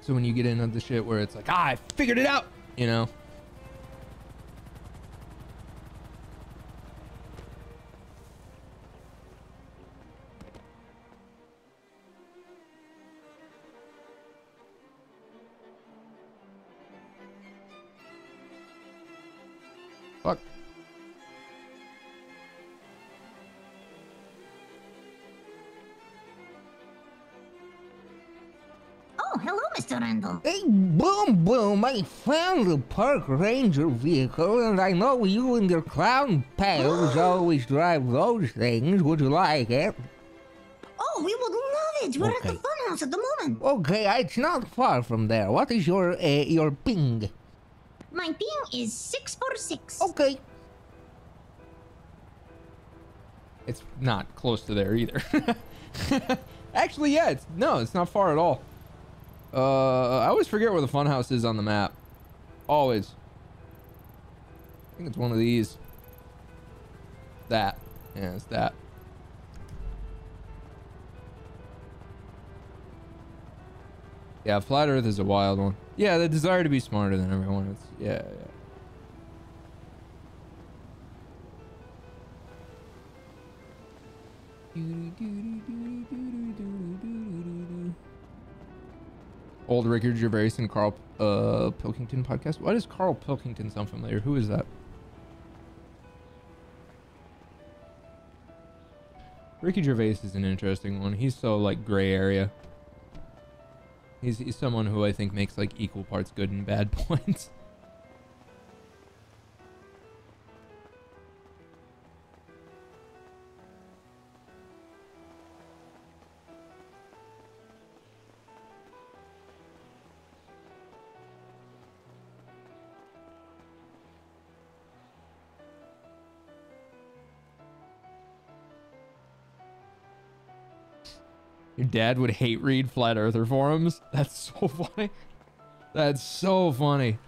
So when you get into the shit where it's like, I figured it out, you know? Fuck. hello, Mr. Randall. Hey, Boom Boom, I found the park ranger vehicle, and I know you and your clown pals always drive those things. Would you like it? Oh, we would love it. We're at the funhouse at the moment. Okay, it's not far from there. What is your ping? My ping is 646. Okay. It's not close to there either. Actually, yeah, it's not far at all. I always forget where the funhouse is on the map. Always. I think it's one of these. That. Yeah, it's that. Yeah, Flat Earth is a wild one. Yeah, the desire to be smarter than everyone. It's yeah. Old Ricky Gervais and Carl Pilkington podcast. Why does Carl Pilkington sound familiar? Who is that? Ricky Gervais is an interesting one. He's so like gray area. He's someone who I think makes like equal parts good and bad points. Your dad would hate read Flat Earther forums? That's so funny. That's so funny.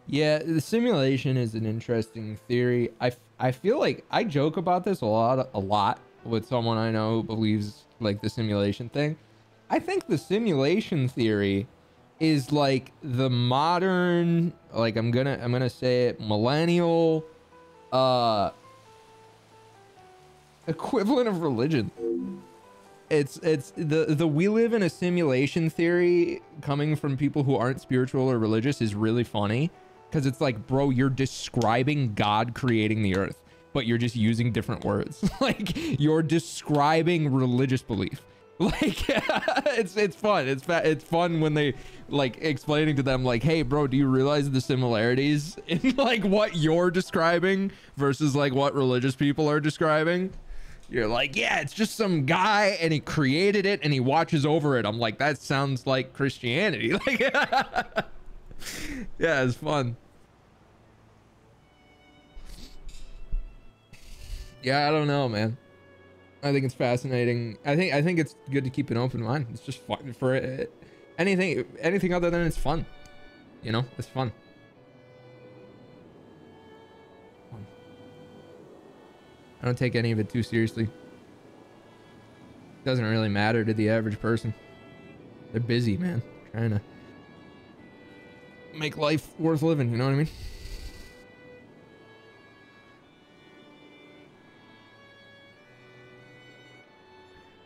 Yeah, the simulation is an interesting theory. I feel like I joke about this a lot with someone I know who believes like the simulation thing. I think the simulation theory is like the modern, like I'm gonna say it, millennial equivalent of religion. It's the we live in a simulation theory coming from people who aren't spiritual or religious is really funny, because it's like, bro, you're describing God creating the earth, but you're just using different words. Like you're describing religious belief. Like it's fun. It's fun when they like explaining to them like, hey bro, do you realize the similarities in like what you're describing versus like what religious people are describing? You're like, yeah, it's just some guy and he created it and he watches over it. I'm like, that sounds like Christianity. Like yeah, it's fun. Yeah, I don't know, man. I think it's fascinating. I think it's good to keep an open mind. It's just fun for it. Anything other than it's fun. You know, it's fun. I don't take any of it too seriously. It doesn't really matter to the average person. They're busy, man. Trying to make life worth living, you know what I mean?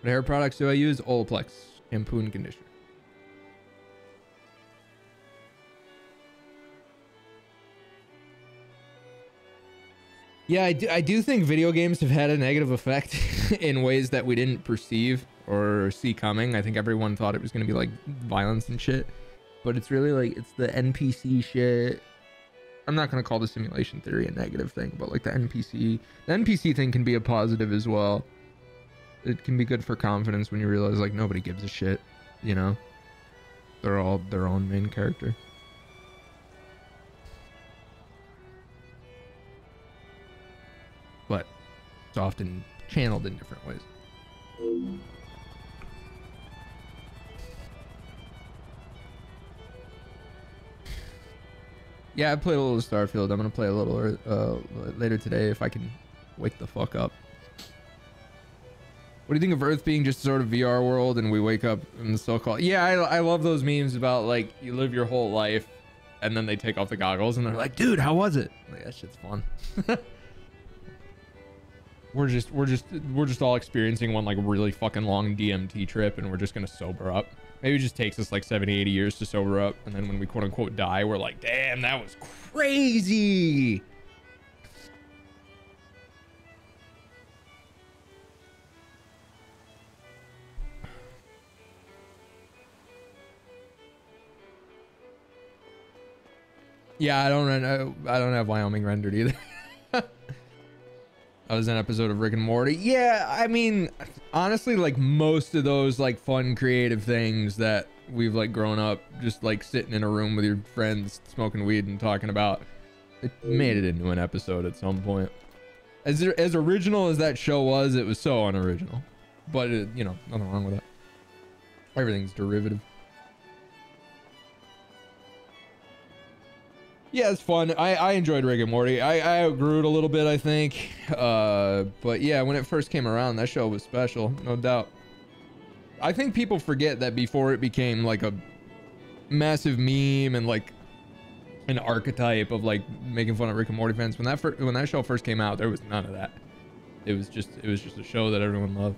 What hair products do I use? Olaplex shampoo and conditioner. Yeah, I do think video games have had a negative effect in ways that we didn't perceive or see coming. I think everyone thought it was going to be like violence and shit, but it's really like, it's the NPC shit. I'm not going to call the simulation theory a negative thing, but like the NPC thing can be a positive as well. It can be good for confidence when you realize like nobody gives a shit, you know? They're all their own main character. But it's often channeled in different ways. Yeah, I played a little Starfield. I'm gonna play a little later today if I can wake the fuck up. What do you think of Earth being just sort of VR world and we wake up in the so-called... Yeah, I love those memes about like you live your whole life and then they take off the goggles and they're like, dude, how was it? Like, that shit's fun. we're just all experiencing one like really fucking long DMT trip, and we're just gonna sober up. Maybe it just takes us like 70, 80 years to sober up, and then when we quote unquote die, we're like, damn, that was crazy. Yeah, I don't have Wyoming rendered either. That was an episode of Rick and Morty. Yeah, I mean, honestly, like most of those like fun creative things that we've like grown up just like sitting in a room with your friends smoking weed and talking about, it made it into an episode at some point. As original as that show was, it was so unoriginal. But it, you know, nothing wrong with that. Everything's derivative. Yeah, it's fun. I enjoyed Rick and Morty. I outgrew it a little bit, I think. But yeah, when it first came around, that show was special, no doubt. I think people forget that before it became like a massive meme and like an archetype of like making fun of Rick and Morty fans, when that show first came out, there was none of that. It was just a show that everyone loved.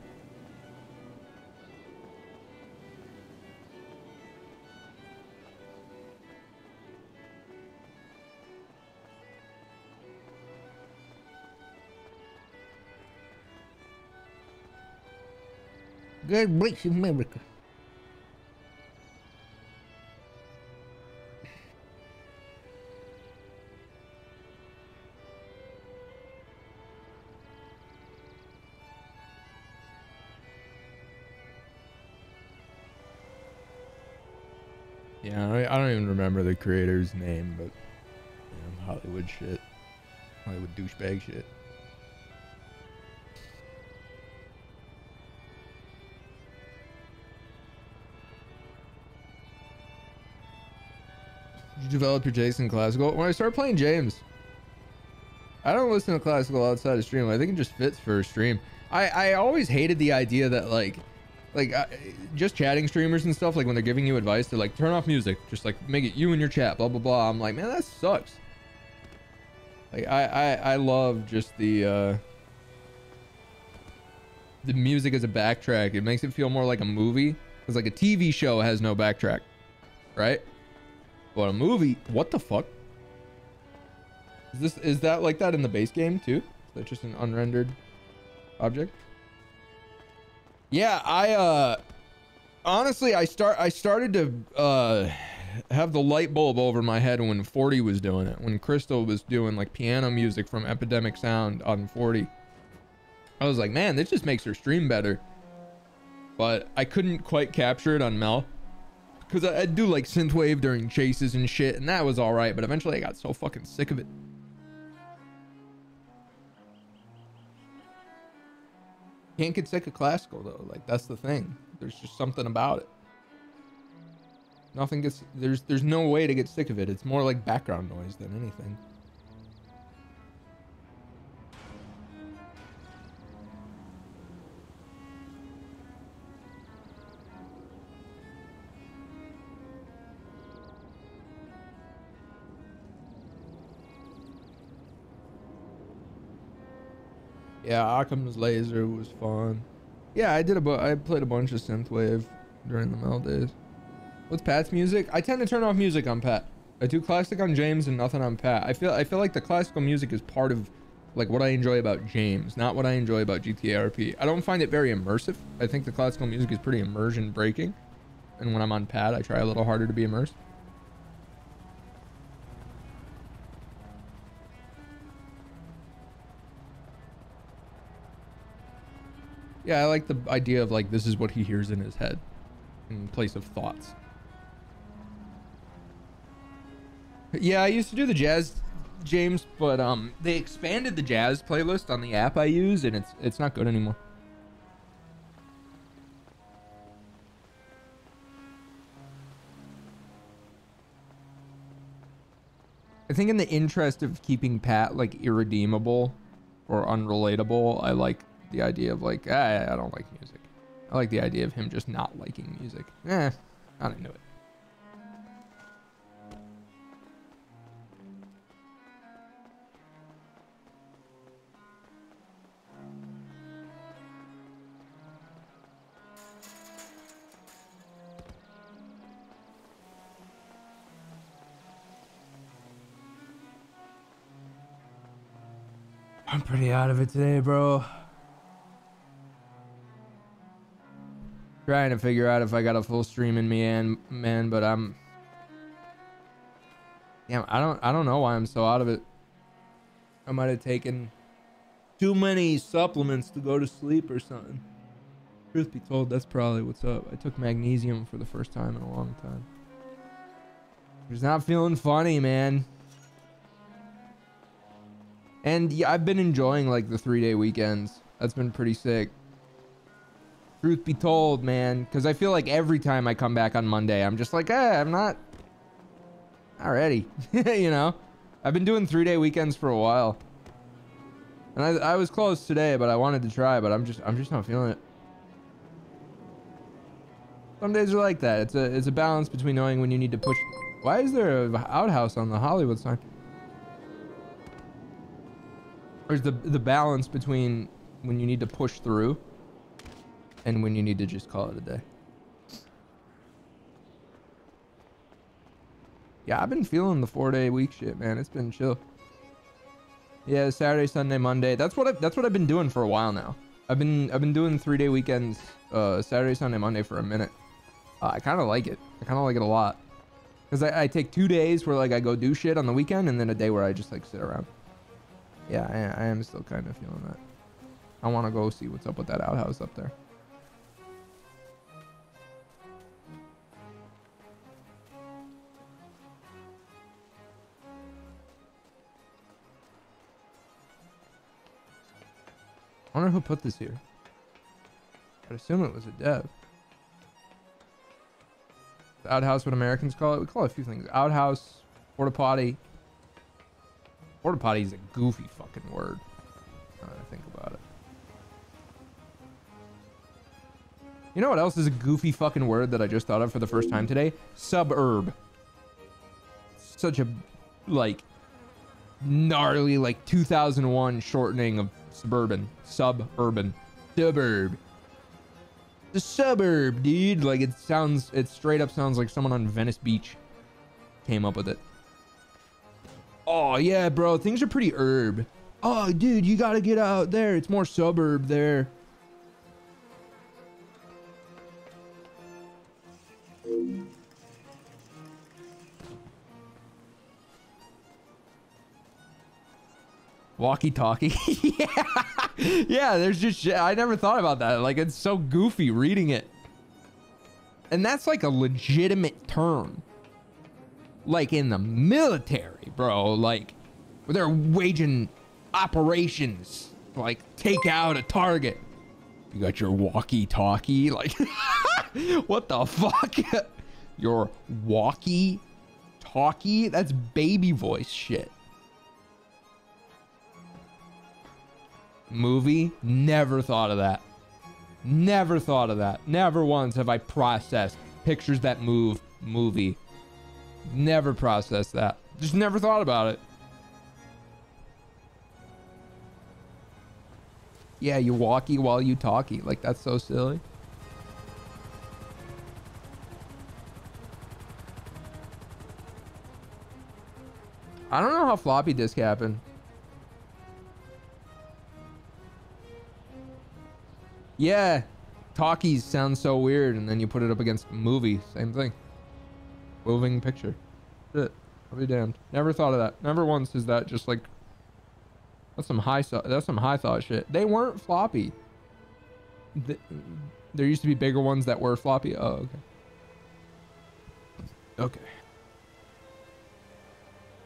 God bless America. Yeah, I don't even remember the creator's name, but you know, Hollywood shit. Hollywood douchebag shit. Did you develop your taste in classical? When I started playing James, I don't listen to classical outside of stream. I think it just fits for a stream. I always hated the idea that like just chatting streamers and stuff, like when they're giving you advice, they're like, turn off music, just like make it you and your chat, blah blah blah. I'm like, man, that sucks. Like I love just the music as a backtrack. It makes it feel more like a movie, because like a TV show has no backtrack, right? But a movie, what the fuck? Is that like that in the base game too? Is that just an unrendered object? Yeah, I honestly I started to have the light bulb over my head when 40 was doing it. When Crystal was doing like piano music from Epidemic Sound on 40. I was like, man, this just makes her stream better. But I couldn't quite capture it on Mel, because I'd do like synthwave during chases and shit, and that was all right, but eventually I got so fucking sick of it. Can't get sick of classical though, like that's the thing. There's just something about it. Nothing gets, there's no way to get sick of it. It's more like background noise than anything. Yeah, Occam's Laser was fun. Yeah, I played a bunch of synthwave during the Mel days. What's Pat's music? I tend to turn off music on Pat. I do classic on James and nothing on Pat. I feel like the classical music is part of like what I enjoy about James, not what I enjoy about GTA RP. I don't find it very immersive. I think the classical music is pretty immersion breaking. And when I'm on Pat, I try a little harder to be immersed. Yeah, I like the idea of like, this is what he hears in his head in place of thoughts. Yeah, I used to do the jazz, James, but they expanded the jazz playlist on the app I use, and it's not good anymore. I think in the interest of keeping Pat like irredeemable or unrelatable, I like the idea of like, I don't like music. I like the idea of him just not liking music. Not into it. I'm pretty out of it today, bro. Trying to figure out if I got a full stream in me, and man, but I'm. Yeah, I don't know why I'm so out of it. I might have taken too many supplements to go to sleep or something. Truth be told, that's probably what's up. I took magnesium for the first time in a long time. Just not feeling funny, man. And yeah, I've been enjoying like the 3-day weekends. That's been pretty sick. Truth be told, man, because I feel like every time I come back on Monday, I'm just like, I'm not ready. You know, I've been doing 3-day weekends for a while, and I was close today, but I wanted to try, but I'm just not feeling it. Some days are like that. It's a balance between knowing when you need to push. Why is there an outhouse on the Hollywood sign? There's the balance between when you need to push through and when you need to just call it a day. Yeah, I've been feeling the 4-day week shit, man. It's been chill. Yeah, Saturday, Sunday, Monday. That's what I've been doing for a while now. I've been doing 3-day weekends, Saturday, Sunday, Monday for a minute. I kind of like it. I kind of like it a lot. Because I take 2 days where like I go do shit on the weekend, and then a day where I just like sit around. Yeah, I am still kind of feeling that. I want to go see what's up with that outhouse up there. I wonder who put this here. I'd assume it was a dev. The outhouse, what Americans call it. We call it a few things. Outhouse, porta potty. Porta potty is a goofy fucking word. Now that I think about it. You know what else is a goofy fucking word that I just thought of for the first time today? Suburb. Such a, like, gnarly, like, 2001 shortening of suburban. Suburban. Suburb. The suburb, dude. Like, it straight up sounds like someone on Venice Beach came up with it. Oh, yeah, bro. Things are pretty herb. Oh, dude, you gotta get out there. It's more suburb there. Walkie-talkie. Yeah, there's just shit. I never thought about that. Like, it's so goofy reading it. And that's like a legitimate term. Like in the military, bro. Like, they're waging operations. Like, take out a target. You got your walkie-talkie? Like, what the fuck? Your walkie-talkie? That's baby voice shit. Movie? Never thought of that. Never thought of that. Never once have I processed pictures that move movie. Never processed that. Just never thought about it. Yeah, you walkie while you talkie. Like, that's so silly. I don't know how floppy disk happened. Yeah, talkies sound so weird, and then you put it up against movie, same thing. Moving picture. Shit, I'll be damned. Never thought of that. Never once is that just like. That's some high thought shit. They weren't floppy. There used to be bigger ones that were floppy. Oh, okay. Okay.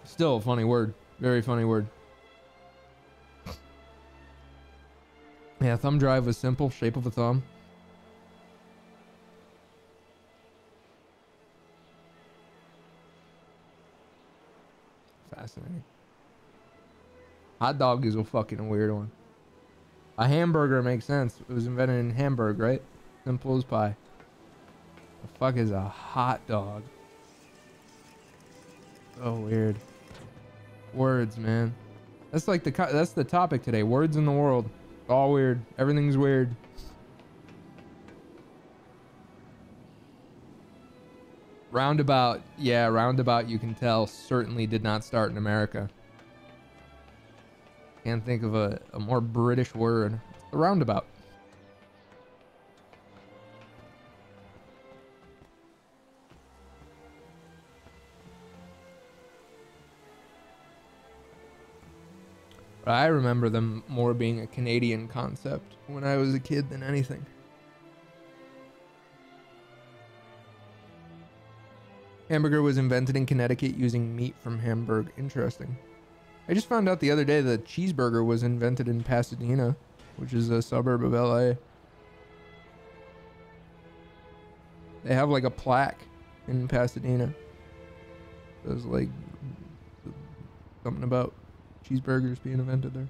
Still a funny word. Very funny word. Yeah, thumb drive was simple, shape of a thumb. Fascinating. Hot dog is a fucking weird one. A hamburger makes sense. It was invented in Hamburg, right? Simple as pie. The fuck is a hot dog? So weird. Words, man. That's like that's the topic today. Words in the world. All weird. Everything's weird. Roundabout. Yeah, roundabout, you can tell, certainly did not start in America. Can't think of a more British word. A roundabout. But I remember them more being a Canadian concept when I was a kid than anything. Hamburger was invented in Connecticut using meat from Hamburg. Interesting. I just found out the other day that cheeseburger was invented in Pasadena, which is a suburb of LA. They have like a plaque in Pasadena. There's like something about cheeseburgers being invented there.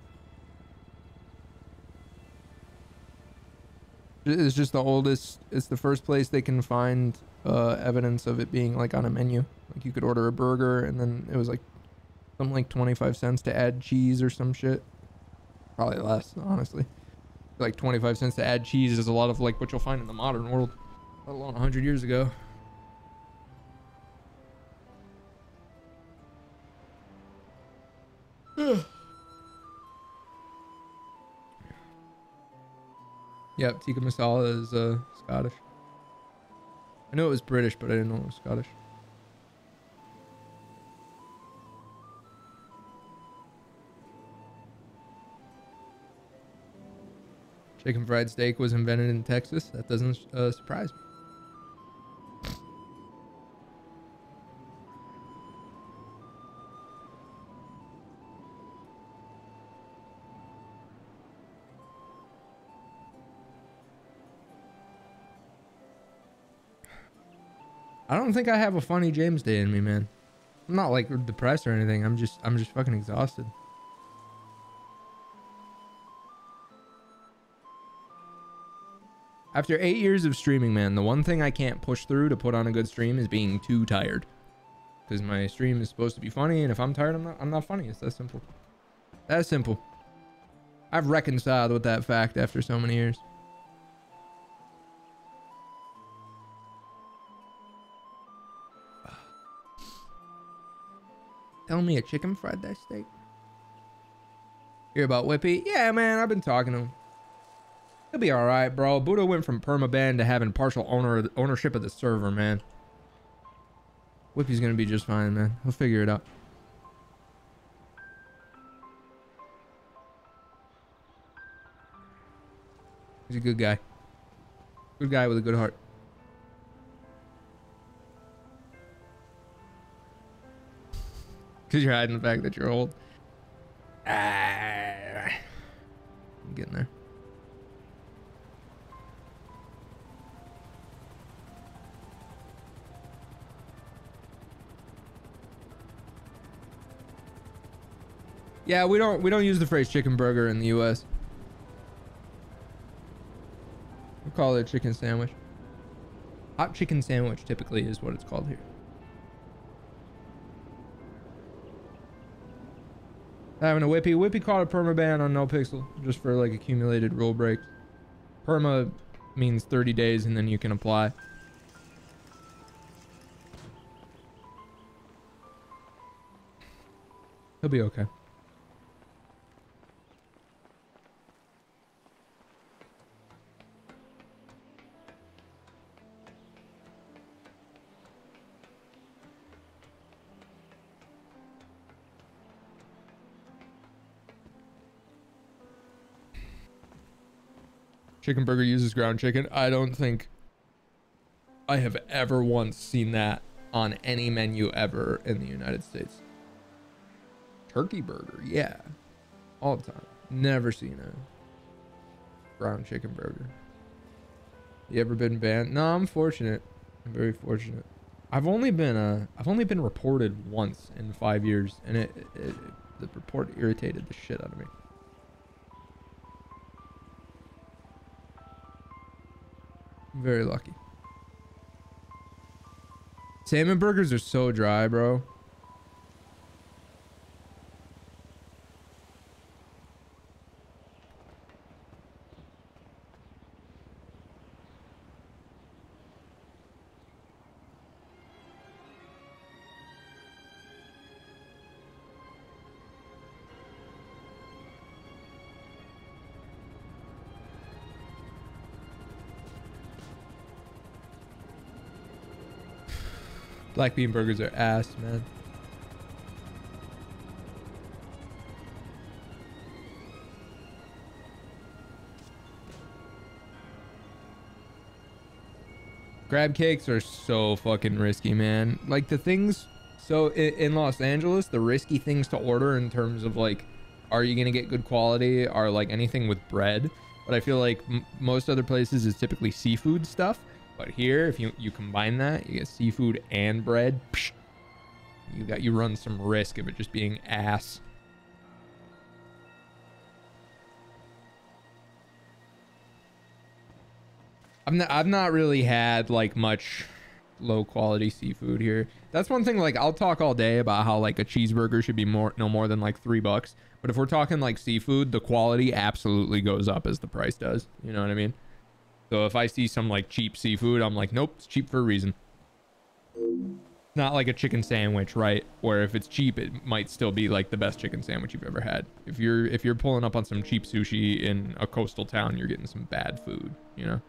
It's just the oldest, it's the first place they can find evidence of it being like on a menu. Like you could order a burger and then it was like something like 25 cents to add cheese or some shit. Probably less, honestly. Like 25 cents to add cheese is a lot of like what you'll find in the modern world, let alone 100 years ago. Yep, tikka masala is Scottish. I knew it was British, but I didn't know it was Scottish. Chicken fried steak was invented in Texas. That doesn't surprise me. I don't think I have a funny James day in me, man. I'm not like depressed or anything. I'm just fucking exhausted. After 8 years of streaming, man, the one thing I can't push through to put on a good stream is being too tired. Because my stream is supposed to be funny, and if I'm tired, I'm not funny. It's that simple. That simple. I've reconciled with that fact after so many years. Tell me a chicken fried that steak. Hear about Whippy? Yeah, man, I've been talking to him. He'll be alright, bro. Buddha went from permaban to having partial ownership of the server, man. Whippy's gonna be just fine, man. He'll figure it out. He's a good guy. Good guy with a good heart. Because you're hiding the fact that you're old. I'm getting there. Yeah, we don't use the phrase chicken burger in the US. We call it a chicken sandwich. Hot chicken sandwich typically is what it's called here. Having a Whippy. Whippy caught a permaban on Nopixel just for like accumulated rule breaks. Perma means 30 days and then you can apply. He'll be okay. Chicken burger uses ground chicken. I don't think I have ever once seen that on any menu ever in the United States. Turkey burger, yeah. All the time. Never seen a ground chicken burger. You ever been banned? No, I'm fortunate. I'm very fortunate. I've only been reported once in 5 years, and the report irritated the shit out of me. I'm very lucky. Salmon burgers are so dry, bro. Black bean burgers are ass, man. Crab cakes are so fucking risky, man. Like the things, so in Los Angeles, the risky things to order in terms of like, are you gonna get good quality, are like anything with bread. But I feel like most other places is typically seafood stuff. But here, if you combine that, you get seafood and bread. Psh, you run some risk of it just being ass. I've not really had like much low quality seafood here. That's one thing, like I'll talk all day about how like a cheeseburger should be no more than like $3. But if we're talking like seafood, the quality absolutely goes up as the price does. You know what I mean? So if I see some like cheap seafood, I'm like, nope, it's cheap for a reason. Not like a chicken sandwich, right? Where if it's cheap, it might still be like the best chicken sandwich you've ever had. If you're pulling up on some cheap sushi in a coastal town, you're getting some bad food, you know?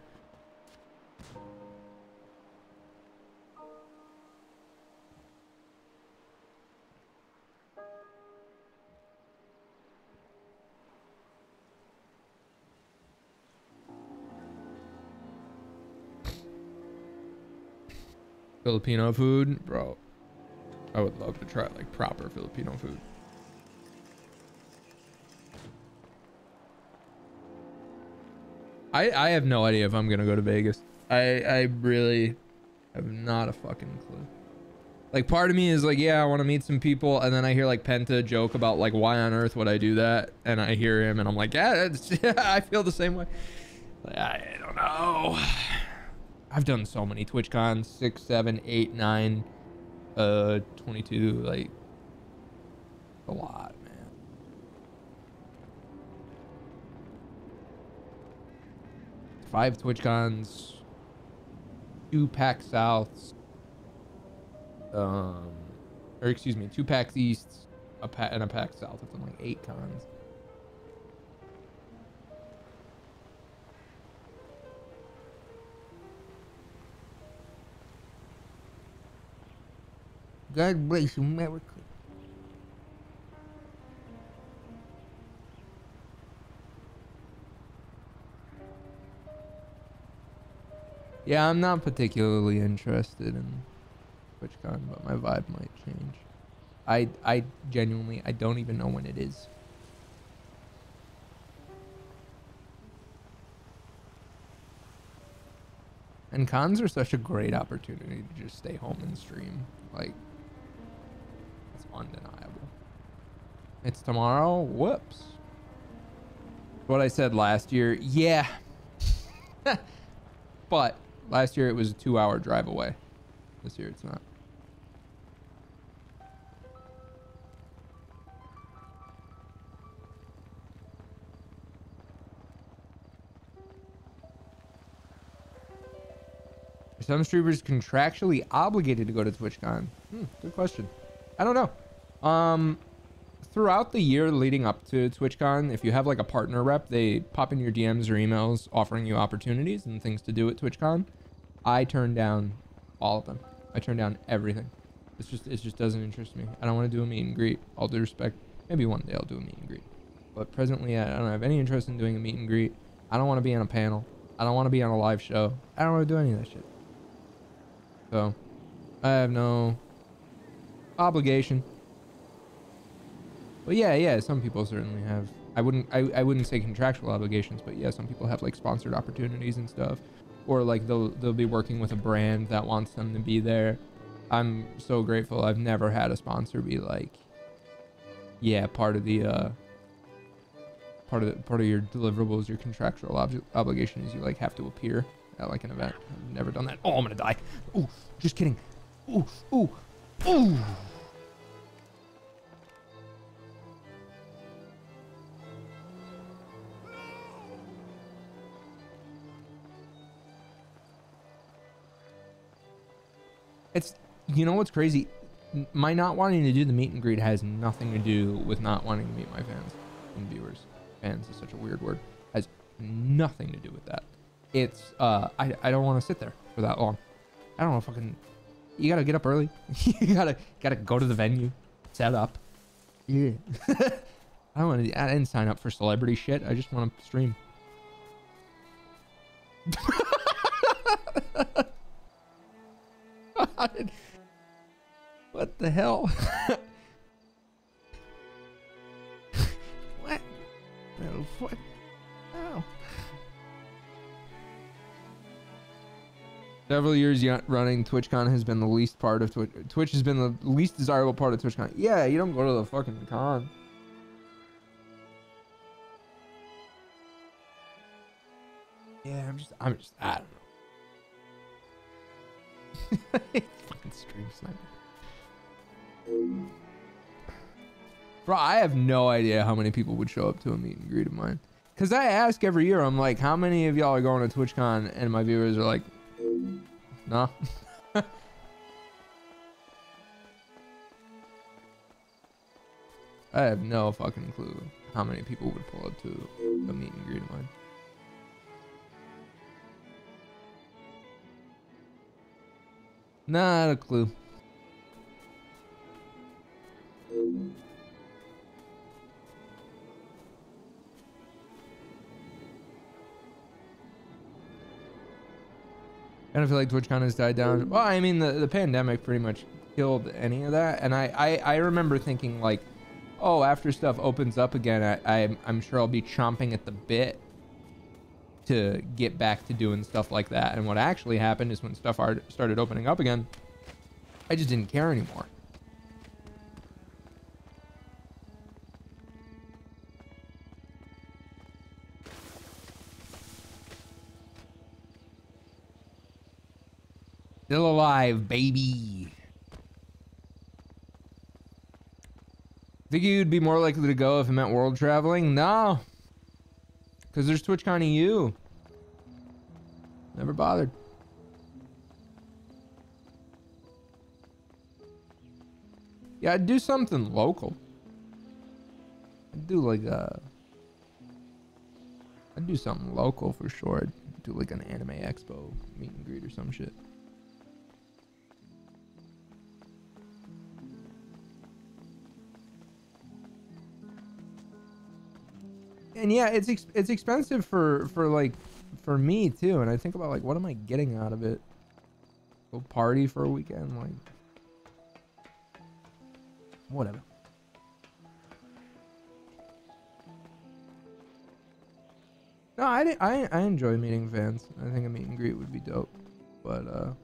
Filipino food, bro. I would love to try like proper Filipino food. I have no idea if I'm gonna go to Vegas. I really have not a fucking clue. Like part of me is like, yeah, I want to meet some people, and then I hear like Penta joke about like why on earth would I do that, and I hear him and I'm like, yeah, I feel the same way. Like, I don't know. I've done so many TwitchCons, 6, 7, 8, 9, 22, like a lot, man. 5 TwitchCons, 2 PAX Souths, or excuse me, 2 PAX Easts, and a PAX South. I've done like 8 cons. God bless America. Yeah, I'm not particularly interested in TwitchCon, but my vibe might change. I genuinely, I don't even know when it is. And cons are such a great opportunity to just stay home and stream. Like, it's undeniable. It's tomorrow? Whoops. What I said last year, yeah. But last year it was a 2-hour drive away. This year it's not. Are some streamers contractually obligated to go to TwitchCon? Good question. I don't know. Throughout the year leading up to TwitchCon, if you have like a partner rep, they pop in your DMs or emails offering you opportunities and things to do at TwitchCon. I turn down all of them. I turn down everything. It just doesn't interest me. I don't want to do a meet and greet. All due respect, maybe one day I'll do a meet and greet. But presently, I don't have any interest in doing a meet and greet. I don't want to be on a panel. I don't want to be on a live show. I don't want to do any of that shit. So, I have no obligation. But yeah, some people certainly have. I wouldn't say contractual obligations, but yeah, some people have like sponsored opportunities and stuff, or like they'll be working with a brand that wants them to be there. I'm so grateful. I've never had a sponsor be like, yeah, part of your deliverables, your contractual obligation is you like have to appear at like an event. I've never done that. Oh, I'm gonna die. Ooh, just kidding. Ooh, ooh, ooh. It's, you know what's crazy? My not wanting to do the meet and greet has nothing to do with not wanting to meet my fans and viewers. Fans is such a weird word. Has nothing to do with that. It's I don't want to sit there for that long. I don't want to fucking You gotta get up early. You gotta go to the venue, set up. Yeah. I didn't sign up for celebrity shit. I just want to stream. What the hell? What? Oh, what? Oh. Several years running, TwitchCon has been the least part of Twitch. Twitch has been the least desirable part of TwitchCon. Yeah, you don't go to the fucking con. Yeah, I don't know. Fucking stream sniper. Bro, I have no idea how many people would show up to a meet and greet of mine. Cause I ask every year, I'm like, how many of y'all are going to TwitchCon? And my viewers are like, no. I have no fucking clue how many people would pull up to a meet and greet of mine. Not a clue. I don't feel like TwitchCon has died down. Well, I mean, the pandemic pretty much killed any of that. And I remember thinking like, oh, after stuff opens up again, I'm sure I'll be chomping at the bit to get back to doing stuff like that. And what actually happened is when stuff started opening up again, I just didn't care anymore. Still alive, baby. Think you'd be more likely to go if it meant world traveling? No. Because there's TwitchCon EU. Never bothered. Yeah, I'd do something local. I'd do like I'd do something local for sure. I'd do like an anime expo meet and greet or some shit. And yeah, it's expensive for me too. And I think about like, what am I getting out of it? Go party for a weekend, like whatever. No, I enjoy meeting fans. I think a meet and greet would be dope. But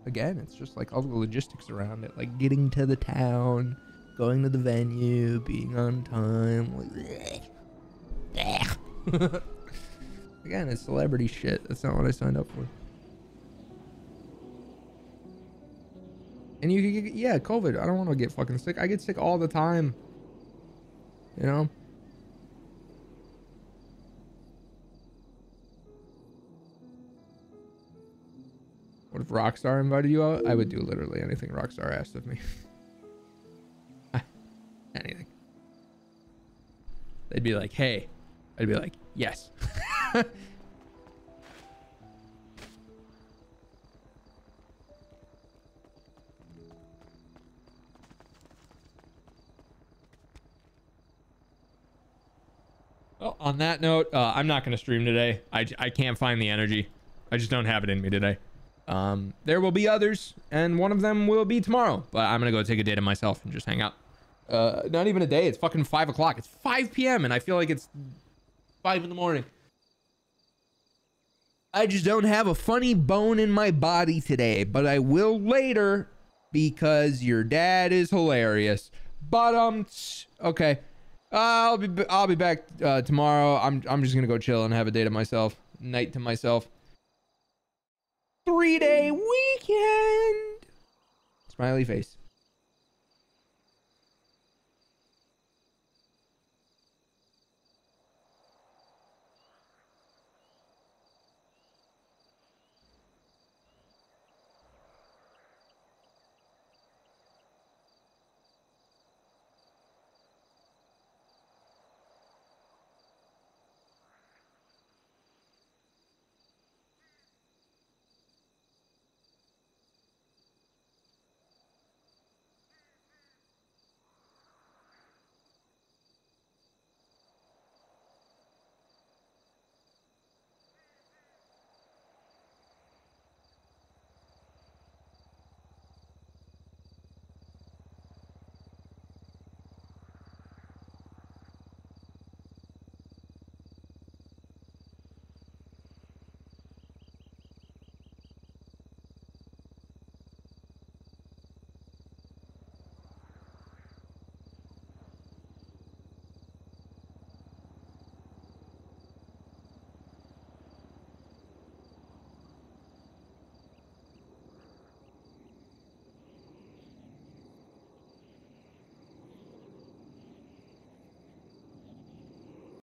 again, it's just like all the logistics around it, like getting to the town, going to the venue, being on time. Like, again, it's celebrity shit. That's not what I signed up for. And you could get, yeah, COVID. I don't want to get fucking sick. I get sick all the time. You know? What if Rockstar invited you out? I would do literally anything Rockstar asked of me. Anything. They'd be like, hey. I'd be like, yes. Well, on that note, I'm not going to stream today. I can't find the energy. I just don't have it in me today. There will be others, and one of them will be tomorrow. But I'm going to go take a day to myself and just hang out. Not even a day. It's fucking 5 o'clock. It's 5 p.m. and I feel like it's 5 in the morning. I just don't have a funny bone in my body today, but I will later because your dad is hilarious. But okay. I'll be back tomorrow. I'm just gonna go chill and have a day to myself, night to myself. 3-day weekend. Smiley face.